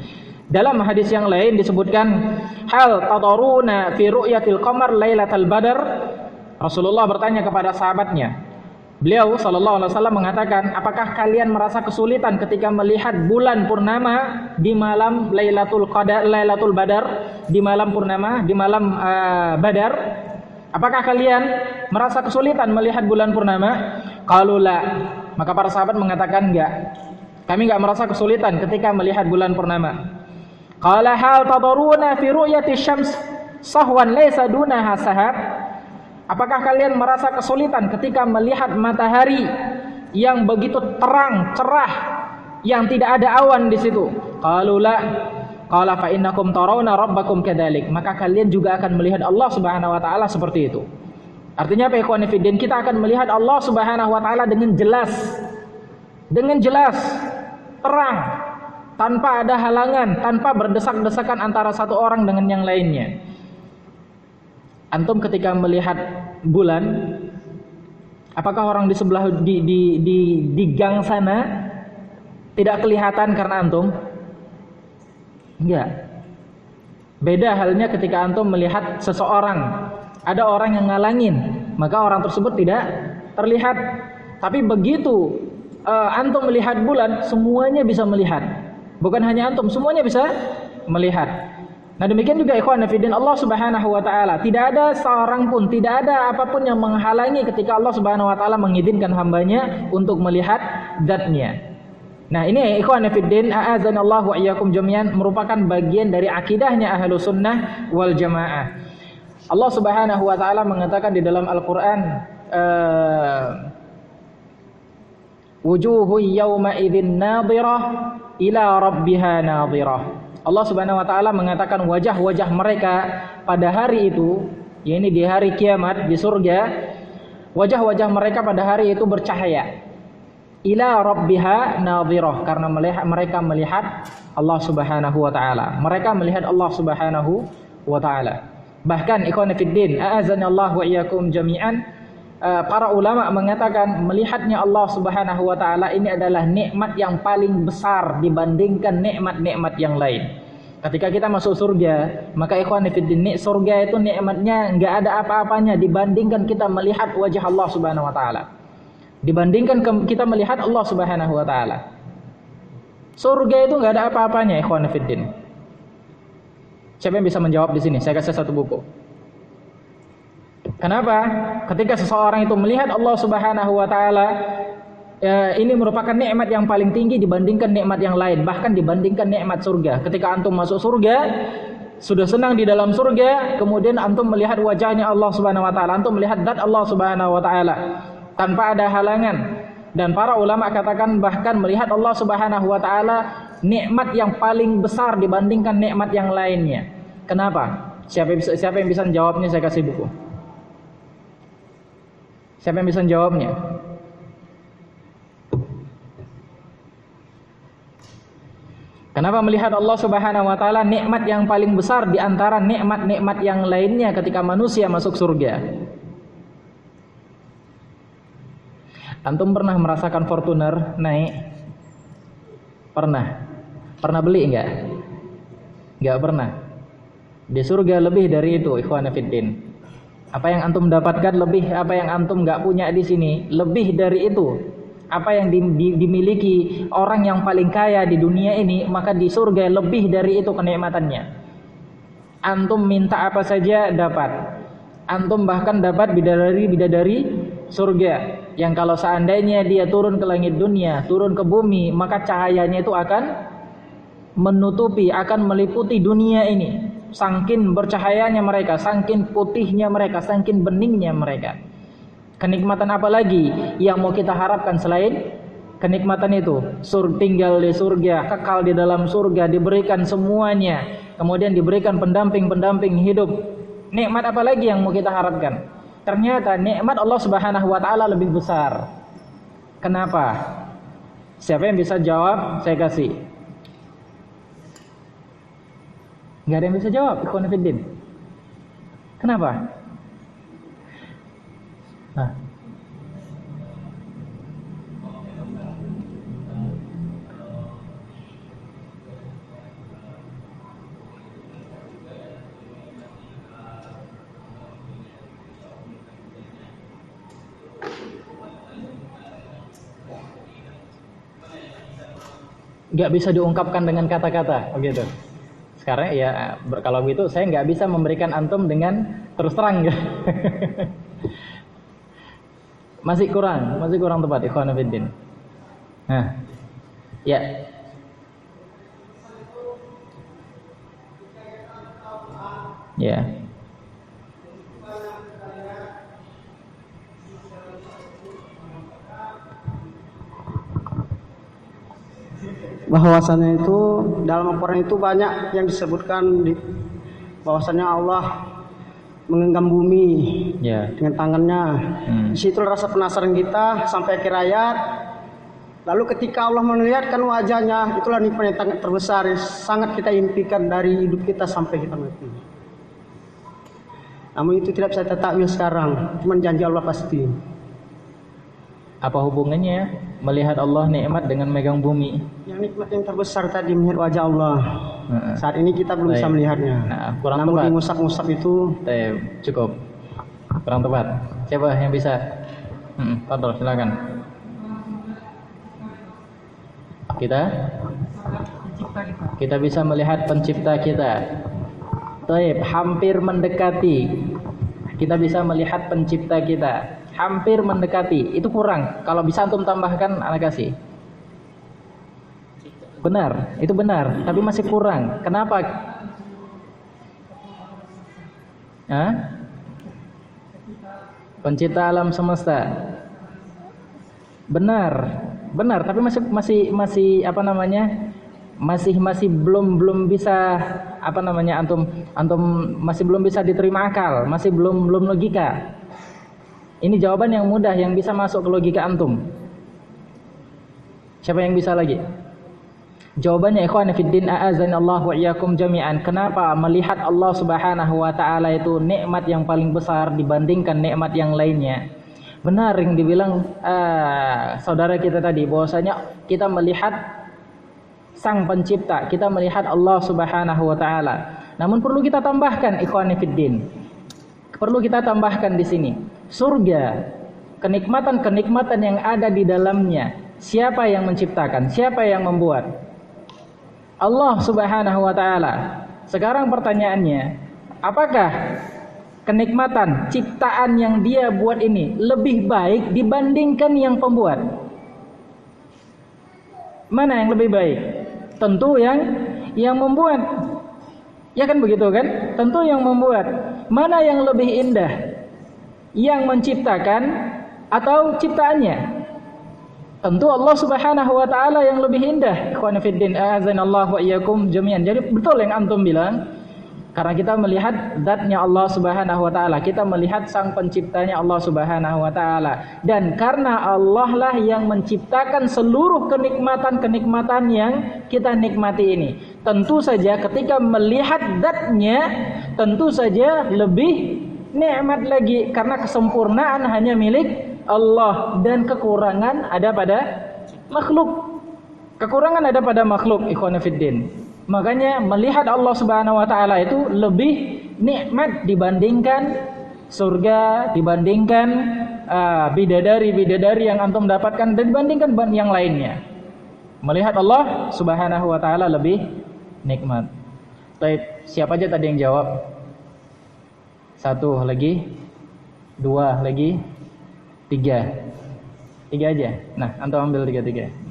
Speaker 1: Dalam hadis yang lain disebutkan hal tadaruna fi ru'yatil qamar lailatal badar. Rasulullah bertanya kepada sahabatnya. Beliau sallallahu alaihi wasallam mengatakan, apakah kalian merasa kesulitan ketika melihat bulan purnama di malam Lailatul Badar, di malam purnama, di malam Badar? Apakah kalian merasa kesulitan melihat bulan purnama? Qalu la. Maka para sahabat mengatakan enggak. Kami enggak merasa kesulitan ketika melihat bulan purnama. Qala hal tadaruna fi ru'yati syams sahwan laysa dunaha sahab? Apakah kalian merasa kesulitan ketika melihat matahari yang begitu terang, cerah, yang tidak ada awan di situ? Qalu la. Qala fa innakum tarawna rabbakum kadzalik. Maka kalian juga akan melihat Allah Subhanahu wa taala seperti itu. Artinya apa ikhwan fillah? Kita akan melihat Allah Subhanahu wa taala dengan jelas. Dengan jelas, terang, tanpa ada halangan, tanpa berdesak-desakan antara satu orang dengan yang lainnya. Antum ketika melihat bulan, apakah orang di sebelah di gang sana tidak kelihatan karena antum? Enggak. Beda halnya ketika antum melihat seseorang, ada orang yang ngalangin, maka orang tersebut tidak terlihat. Tapi begitu antum melihat bulan, semuanya bisa melihat. Bukan hanya antum, semuanya bisa melihat. Nah demikian juga ikhwan fillah, Allah Subhanahu wa taala, tidak ada seorang pun, tidak ada apapun yang menghalangi ketika Allah Subhanahu wa taala mengizinkan hambanya untuk melihat zatnya. Nah ini ikhwan fillah, a'azanallahu wa iyyakum jami'an, merupakan bagian dari akidahnya Ahlus Sunnah wal Jamaah. Allah Subhanahu wa taala mengatakan di dalam Al-Qur'an, wujuhu yawma idzin nadhirah ila rabbiha nadhirah. Allah Subhanahu wa taala mengatakan wajah-wajah mereka pada hari itu, yakni di hari kiamat di surga, wajah-wajah mereka pada hari itu bercahaya. Ila rabbiha nadhirah, karena mereka melihat Allah Subhanahu wa taala. Mereka melihat Allah Subhanahu wa taala. Bahkan ikhwan fiddin, a'azanallahu wa iyyakum jami'an, para ulama mengatakan melihatnya Allah Subhanahu wa taala ini adalah nikmat yang paling besar dibandingkan nikmat-nikmat yang lain. Ketika kita masuk surga, maka ikhwan fillah, surga itu nikmatnya enggak ada apa-apanya dibandingkan kita melihat wajah Allah Subhanahu wa taala. Dibandingkan kita melihat Allah Subhanahu wa taala. Surga itu enggak ada apa-apanya ikhwan fillah. Siapa yang bisa menjawab di sini? Saya kasih satu buku. Kenapa? Ketika seseorang itu melihat Allah Subhanahu wa taala, ini merupakan nikmat yang paling tinggi dibandingkan nikmat yang lain, bahkan dibandingkan nikmat surga. Ketika antum masuk surga, sudah senang di dalam surga, kemudian antum melihat wajahnya Allah Subhanahu wa taala, antum melihat zat Allah Subhanahu wa taala tanpa ada halangan. Dan para ulama katakan bahkan melihat Allah Subhanahu wa taala nikmat yang paling besar dibandingkan nikmat yang lainnya. Kenapa? Siapa yang bisa menjawabnya? Saya kasih buku. Siapa yang bisa menjawabnya? Kenapa melihat Allah Subhanahu wa taala nikmat yang paling besar di antara nikmat-nikmat yang lainnya ketika manusia masuk surga? Antum pernah merasakan Fortuner naik? Pernah? Pernah beli enggak? Enggak pernah. Di surga lebih dari itu, ikhwan fillah. Apa yang antum dapatkan lebih, apa yang antum enggak punya di sini lebih dari itu. Apa yang dimiliki orang yang paling kaya di dunia ini, maka di surga lebih dari itu kenikmatannya. Antum minta apa saja dapat. Antum bahkan dapat bidadari surga yang kalau seandainya dia turun ke langit dunia, turun ke bumi, maka cahayanya itu akan menutupi, akan meliputi dunia ini. Saking bercahayanya mereka, saking putihnya mereka, saking beningnya mereka. Kenikmatan apa lagi yang mau kita harapkan selain kenikmatan itu? Tinggal di surga, kekal di dalam surga, diberikan semuanya, kemudian diberikan pendamping-pendamping hidup. Nikmat apa lagi yang mau kita harapkan? Ternyata nikmat Allah Subhanahu wa taala lebih besar. Kenapa? Siapa yang bisa jawab? Saya kasih. Enggak ada yang bisa jawab, ikhwan fillah. Kenapa? Nah. Nggak bisa diungkapkan dengan kata-kata, begitu. Sekarang ya kalau begitu saya nggak bisa memberikan antum dengan terus terang. Masih kurang tepat, ikhwan fillah. Nah, ya. Ya.
Speaker 3: Bahwasannya itu dalam Al-Quran itu banyak yang disebutkan bahwasannya Allah menggenggam bumi dengan tangannya. Di situ rasa penasaran kita sampai akhir ayat. Lalu ketika Allah melihatkan wajahnya, itulah nikmat yang terbesar yang sangat kita impikan dari hidup kita sampai kita mati. Namun itu tidak bisa kita takwil sekarang, cuma janji Allah pasti.
Speaker 1: Apa hubungannya melihat Allah nikmat dengan megang bumi?
Speaker 3: Yang nikmat yang terbesar tadi melihat wajah Allah. Saat ini kita belum bisa melihatnya.
Speaker 1: Nah, kurang
Speaker 3: namun
Speaker 1: tepat.
Speaker 3: di musab-musab itu
Speaker 1: cukup kurang tepat. Siapa yang bisa? Fadhol, silakan. Kita bisa melihat pencipta kita. Taib, hampir mendekati. Kita bisa melihat pencipta kita. Hampir mendekati. Itu kurang. Kalau bisa antum tambahkan, anak kasih. Benar, itu benar, tapi masih kurang. Kenapa? Hah? Pencipta alam semesta. Benar, tapi masih apa namanya? Masih belum bisa apa namanya, antum masih belum bisa diterima akal, masih belum logika. Ini jawaban yang mudah yang bisa masuk ke logika antum. Siapa yang bisa lagi? Jawabannya ikhwan fiddin, a'azanallahu wa iyyakum jami'an. Kenapa melihat Allah Subhanahu wa taala itu nikmat yang paling besar dibandingkan nikmat yang lainnya? Benar yang dibilang saudara kita tadi, bahwasanya kita melihat Sang Pencipta, kita melihat Allah Subhanahu wa taala. Namun perlu kita tambahkan ikhwan fiddin. Perlu kita tambahkan di sini. Surga, kenikmatan-kenikmatan yang ada di dalamnya, siapa yang menciptakan? Siapa yang membuat? Allah Subhanahu wa taala. Sekarang pertanyaannya, apakah kenikmatan ciptaan yang Dia buat ini lebih baik dibandingkan yang pembuat? Mana yang lebih baik? Tentu yang membuat. Ya kan begitu kan? Tentu yang membuat. Mana yang lebih indah? Yang menciptakan atau ciptaannya? Tentu Allah Subhanahu wa taala yang lebih indah. Ikhwan fiddin, a'azanallahu wa iyyakum jami'an. Jadi betul yang antum bilang, karena kita melihat zatnya Allah Subhanahu wa taala, kita melihat Sang Penciptanya Allah Subhanahu wa taala, dan karena Allah lah yang menciptakan seluruh kenikmatan-kenikmatan yang kita nikmati ini. Tentu saja ketika melihat zatnya, tentu saja lebih nikmat lagi, karena kesempurnaan hanya milik Allah dan kekurangan ada pada makhluk. Kekurangan ada pada makhluk, ikhwan fiddin. Makanya melihat Allah Subhanahu wa taala itu lebih nikmat dibandingkan surga, dibandingkan bidadari-bidadari yang antum dapatkan, dan dibandingkan yang lainnya. Melihat Allah Subhanahu wa taala lebih nikmat. Baik, siapa aja tadi yang jawab? 1 lagi, 2 lagi, 3 aja. Nah, antum ambil 3.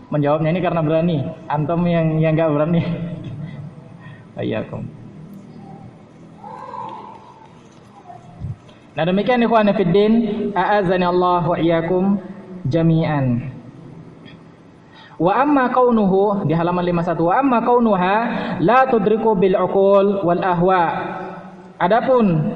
Speaker 1: Menjawabnya ini karena berani. Antum yang enggak berani. Ayyakum. Nah, demikian ikhwan fiddin, a'azanallahu wa iyyakum jami'an. Wa amma kaunuhu, di halaman 51, wa amma kaunuha la tudriku bil uqul wal ahwa. Adapun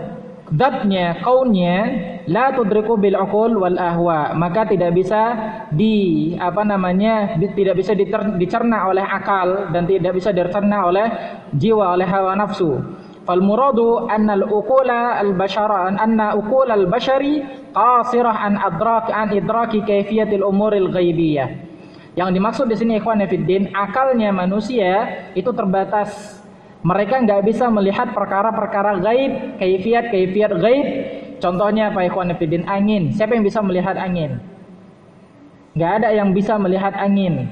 Speaker 1: zatnya, kaunnya, la tudriku bil uqul wal ahwa, maka tidak bisa tidak bisa dicerna oleh akal dan tidak bisa dicerna oleh jiwa, oleh hawa nafsu. Fal muradu anna uqul al bashari qasirah an idraki kaifiyatil umuril ghaibiyah. Yang dimaksud di sini ikhwan fiddin, akalnya manusia itu terbatas. Mereka nggak bisa melihat perkara-perkara gaib, kaifiat gaib. Contohnya apa ikhwan fillah? Angin. Siapa yang bisa melihat angin? Nggak ada yang bisa melihat angin.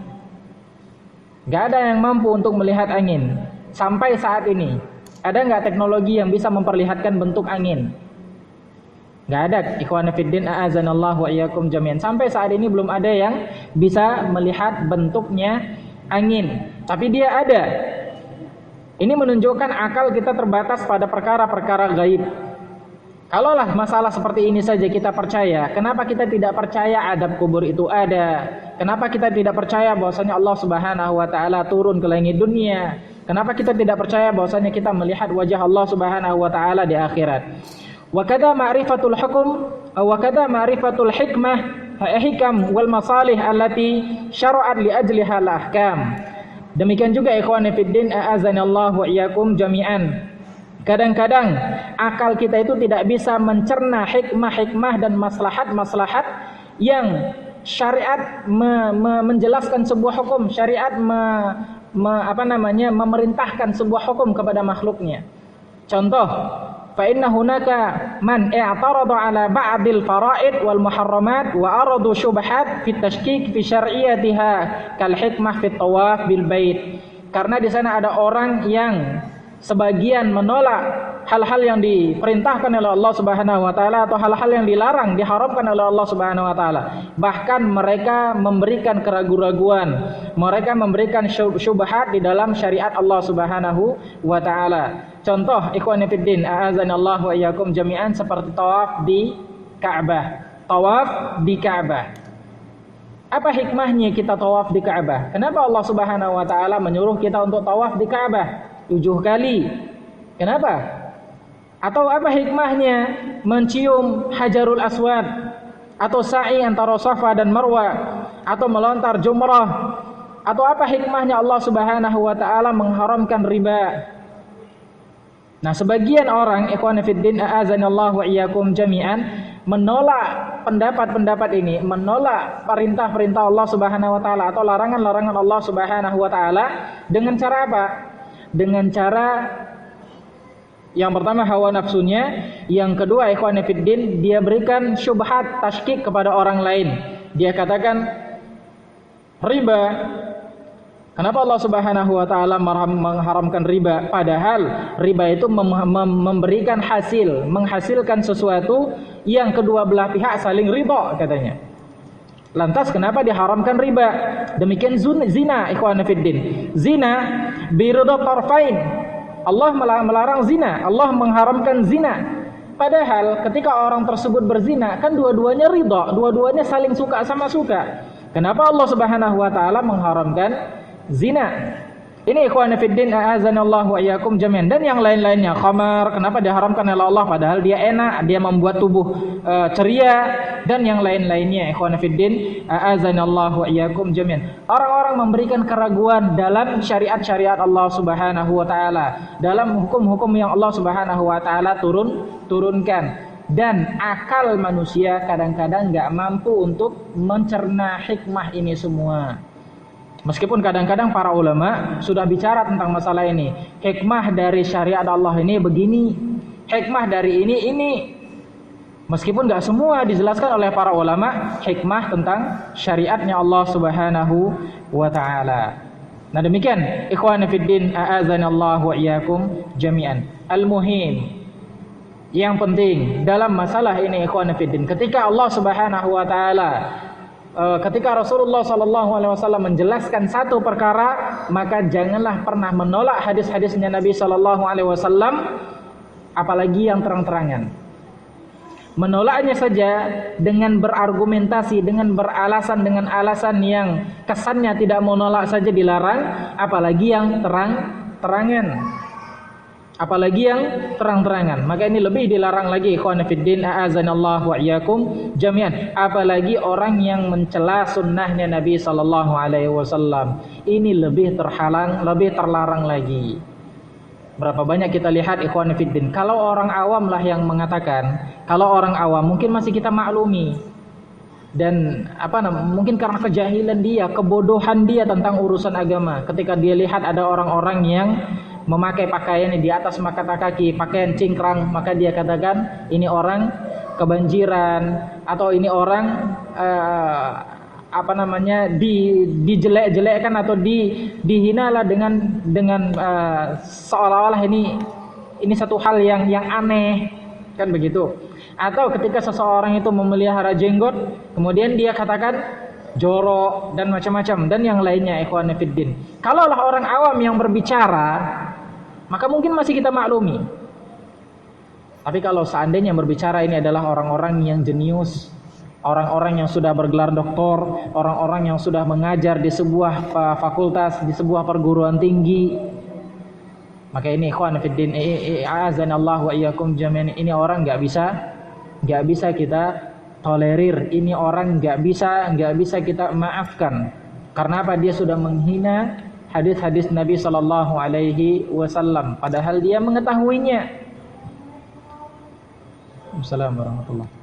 Speaker 1: Nggak ada yang mampu untuk melihat angin. Sampai saat ini, ada nggak teknologi yang bisa memperlihatkan bentuk angin? Nggak ada ikhwan fillah, a'azanallahu wa iyyakum jami'an. Sampai saat ini belum ada yang bisa melihat bentuknya angin. Tapi dia ada. Ini menunjukkan akal kita terbatas pada perkara-perkara gaib. Kalaulah masalah seperti ini saja kita percaya, kenapa kita tidak percaya adab kubur itu ada? Kenapa kita tidak percaya bahwasanya Allah Subhanahu wa taala turun ke langit dunia? Kenapa kita tidak percaya bahwasanya kita melihat wajah Allah Subhanahu wa taala di akhirat? Wa kadza ma'rifatul hukum wa kadza ma'rifatul hikam wal masalih allati syara'at li ajliha al-ahkam. Demikian juga ikhwan fiddin, a'azanallahu wa iyyakum jami'an. Kadang-kadang akal kita itu tidak bisa mencerna hikmah-hikmah dan maslahat-maslahat yang syariat menjelaskan sebuah hukum, syariat memerintahkan sebuah hukum kepada makhluknya. Contoh, fa inna hunaka man i'tarada ala ba'dil fara'id wal muharramat wa aradu syubhat fi tashkik fi syar'iyyatiha kal hikmah fi tawaf bil bait. Karena di sana ada orang yang sebagian menolak hal-hal yang diperintahkan oleh Allah Subhanahu wa taala atau hal-hal yang dilarang, diharamkan oleh Allah Subhanahu wa taala. Bahkan mereka memberikan keraguan-raguan, mereka memberikan syubhat di dalam syariat Allah Subhanahu wa taala. Contoh, ikhwani fiddin, a'azanallahu wa iyyakum jami'an, seperti tawaf di Ka'bah. Tawaf di Ka'bah. Apa hikmahnya kita tawaf di Ka'bah? Kenapa Allah Subhanahu wa taala menyuruh kita untuk tawaf di Ka'bah 7 kali? Kenapa? Atau apa hikmahnya mencium Hajarul Aswad, atau sa'i antara Safa dan Marwa, atau melontar jumrah? Atau apa hikmahnya Allah Subhanahu wa taala mengharamkan riba? Nah, sebagian orang, ikhwan fiddin, a'azanallahu wa iyyakum jami'an, menolak pendapat-pendapat ini, menolak perintah-perintah Allah Subhanahu wa taala atau larangan-larangan Allah Subhanahu wa taala dengan cara apa? Dengan cara yang pertama hawa nafsunya, yang kedua ikhwan fiddin, dia berikan syubhat, tashkik kepada orang lain. Dia katakan riba. Kenapa Allah Subhanahu wa taala mengharamkan riba? Padahal riba itu memberikan hasil, menghasilkan sesuatu yang kedua belah pihak saling ridha katanya. Lantas kenapa diharamkan riba? Demikian zina, ikhwan fiddin. Zina biridha tarfain. Allah melarang zina, Allah mengharamkan zina. Padahal ketika orang tersebut berzina, kan dua-duanya ridha, dua-duanya saling suka sama suka. Kenapa Allah Subhanahu wa taala mengharamkan zina? Ini ikhwan fiddin, a'azanallahu wa iyyakum jami'an. Dan yang lain-lainnya, khamar, kenapa diharamkan oleh Allah padahal dia enak, dia membuat tubuh ceria, dan yang lain-lainnya ikhwan fiddin, a'azanallahu wa iyyakum jami'an. Orang-orang memberikan keraguan dalam syariat-syariat Allah Subhanahu wa taala, dalam hukum-hukum yang Allah Subhanahu wa taala turunkan. Dan akal manusia kadang-kadang enggak mampu untuk mencerna hikmah ini semua. Meskipun kadang-kadang para ulama sudah bicara tentang masalah ini. Hikmah dari syariat Allah ini begini, hikmah dari ini. Meskipun gak semua dijelaskan oleh para ulama hikmah tentang syariatnya Allah Subhanahu wa ta'ala. Nah demikian ikhwan fiddin, a'azanallahu wa iyyakum jami'an. Al-muhim, yang penting dalam masalah ini ikhwan fiddin, ketika Allah Subhanahu wa ta'ala, ketika Rasulullah SAW menjelaskan satu perkara, maka janganlah pernah menolak hadis-hadisnya Nabi SAW, apalagi yang terang-terangan. Menolaknya saja dengan berargumentasi, dengan beralasan, dengan alasan yang kesannya tidak menolak saja dilarang, apalagi yang terang-terangan. Apalagi yang terang-terangan, maka ini lebih dilarang lagi ikhwan fiddin, a'azanallahu wa iyyakum jami'an. Apalagi orang yang mencela sunnahnya Nabi sallallahu alaihi wasallam, ini lebih terhalang, lebih terlarang lagi. Berapa banyak kita lihat ikhwan fiddin, kalau orang awam lah yang mengatakan, kalau orang awam mungkin masih kita maklumi. Dan mungkin karena kejahilan dia, kebodohan dia tentang urusan agama. Ketika dia lihat ada orang-orang yang memakai pakaian di atas mata kaki, pakaian cingkrang, maka dia katakan ini orang kebanjiran, atau ini orang dijelek-jelekkan atau dihinalah dengan seolah-olah ini satu hal yang aneh, kan begitu. Atau ketika seseorang itu memelihara jenggot, kemudian dia katakan jorok dan macam-macam dan yang lainnya ikhwan fiddin. Kalaulah orang awam yang berbicara, maka mungkin masih kita maklumi. Tapi kalau seandainya yang berbicara ini adalah orang-orang yang jenius, orang-orang yang sudah bergelar doktor, orang-orang yang sudah mengajar di sebuah fakultas, di sebuah perguruan tinggi, maka ini ikhwan fiddin, a'azanallahu wa iyyakum jami'an, ini orang enggak bisa kita tolerir, ini orang enggak bisa kita maafkan. Karena apa? Dia sudah menghina hadis-hadis Nabi sallallahu alaihi wasallam padahal dia mengetahuinya. Assalamualaikum warahmatullahi.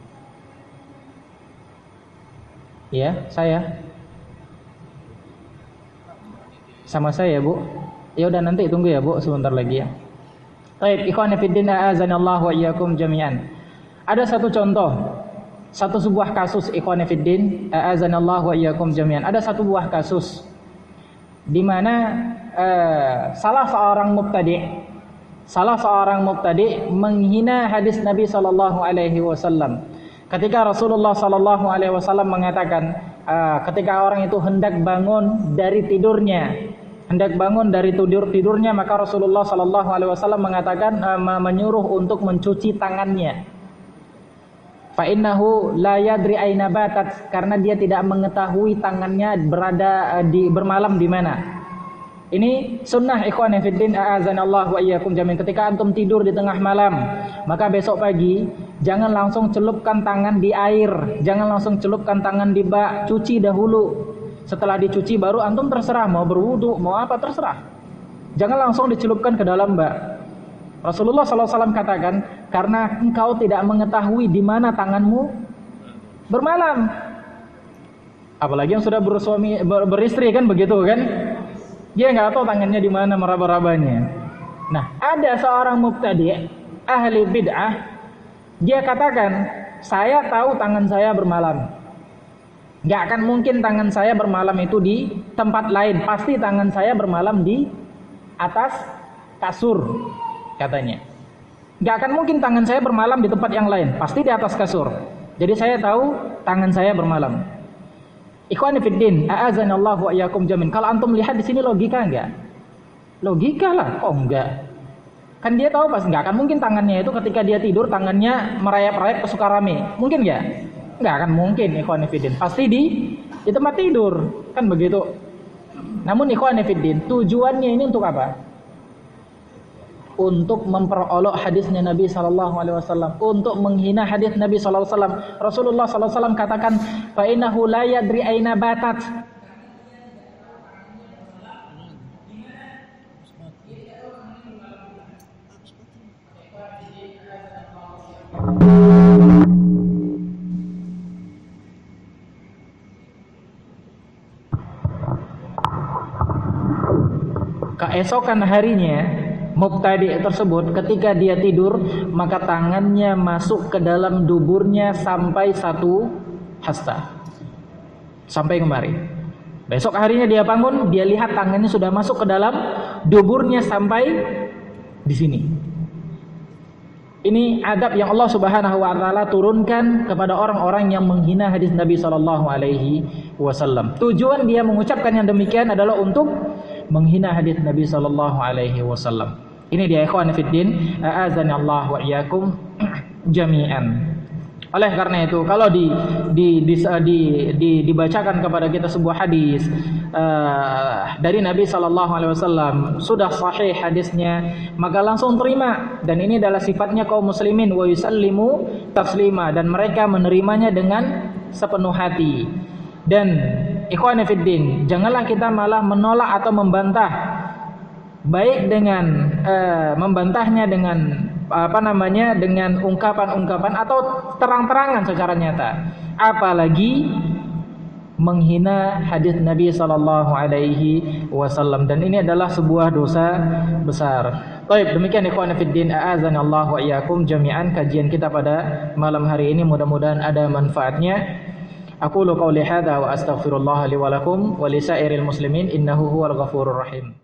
Speaker 1: Ya, saya sama saya, Bu. Ya udah, nanti tunggu ya, Bu, sebentar lagi ya. Baik, ikhwan fillah a'azanallahu wa iyyakum jami'an. Ada satu contoh, satu sebuah kasus ikhwan fillah a'azanallahu wa iyyakum jami'an. Ada satu buah kasus di mana salah seorang mubtadi' menghina hadis Nabi sallallahu alaihi wasallam. Ketika Rasulullah sallallahu alaihi wasallam mengatakan ketika orang itu hendak bangun dari tidurnya, maka Rasulullah sallallahu alaihi wasallam mengatakan menyuruh untuk mencuci tangannya. Fa innahu la yadri aina batat, karena dia tidak mengetahui tangannya bermalam di mana. Ini sunnah ikhwan fillah a'azanallahu wa iyyakum jami'an. Ketika antum tidur di tengah malam, maka besok pagi jangan langsung celupkan tangan di air, jangan langsung celupkan tangan di bak, cuci dahulu. Setelah dicuci baru antum terserah mau berwudu, mau apa terserah. Jangan langsung dicelupkan ke dalam bak. Rasulullah SAW katakan, karena engkau tidak mengetahui di mana tanganmu bermalam. Apalagi yang sudah beristri kan begitu kan? Dia nggak tahu tangannya di mana meraba-rabanya. Nah, ada seorang mubtadi' ahli bid'ah, dia katakan, saya tahu tangan saya bermalam. Nggak akan mungkin tangan saya bermalam itu di tempat lain. Pasti tangan saya bermalam di atas kasur, katanya. Nggak akan mungkin tangan saya bermalam di tempat yang lain. Pasti di atas kasur. Jadi saya tahu tangan saya bermalam. Ikhwani fiddin, a'azanallahu wa iyyakum jami'an. Kalau antum lihat di sini logika enggak? Logika lah, kok enggak? Kan dia tahu pas nggak akan mungkin tangannya itu ketika dia tidur tangannya merayap-rayap ke Sukarame. Mungkin nggak? Nggak akan mungkin ikhwan fillah. Pasti di tempat tidur, kan begitu. Namun ikhwan fillah, tujuannya ini untuk apa? Untuk memperolok hadisnya Nabi sallallahu alaihi wasallam, untuk menghina hadis Nabi sallallahu alaihi wasallam. Rasulullah sallallahu alaihi wasallam katakan, "Fa innahu la yadri aina batat." Keesokan harinya mubtadi' tersebut ketika dia tidur, maka tangannya masuk ke dalam duburnya sampai 1 hasta, sampai kemari. Besok harinya dia bangun, dia lihat tangannya sudah masuk ke dalam duburnya sampai di sini. Ini adab yang Allah Subhanahu wa taala turunkan kepada orang-orang yang menghina hadis Nabi sallallahu alaihi wasallam. Tujuan dia mengucapkan yang demikian adalah untuk menghina hadis Nabi sallallahu alaihi wasallam. Ini dia ikhwan fiddin, a'azanallahu wa iyyakum jami'an. Oleh karena itu, kalau dibacakan kepada kita sebuah hadis dari Nabi sallallahu alaihi wasallam sudah sahih hadisnya, maka langsung terima, dan ini adalah sifatnya kaum muslimin, wa yusallimu taslima, dan mereka menerimanya dengan sepenuh hati. Dan ikhwan fiddin, janganlah kita malah menolak atau membantah, baik dengan membantahnya dengan dengan ungkapan-ungkapan atau terang-terangan secara nyata, apalagi menghina hadis Nabi sallallahu alaihi wasallam, dan ini adalah sebuah dosa besar. Baik, demikian ikhwan fiddin, a'azanallahu wa iyyakum jami'an kajian kita pada malam hari ini, mudah-mudahan ada manfaatnya. Aqulu qouli hadza wa astaghfirullah li wa lakum wa lisairil muslimin innahu huwal ghafurur rahim.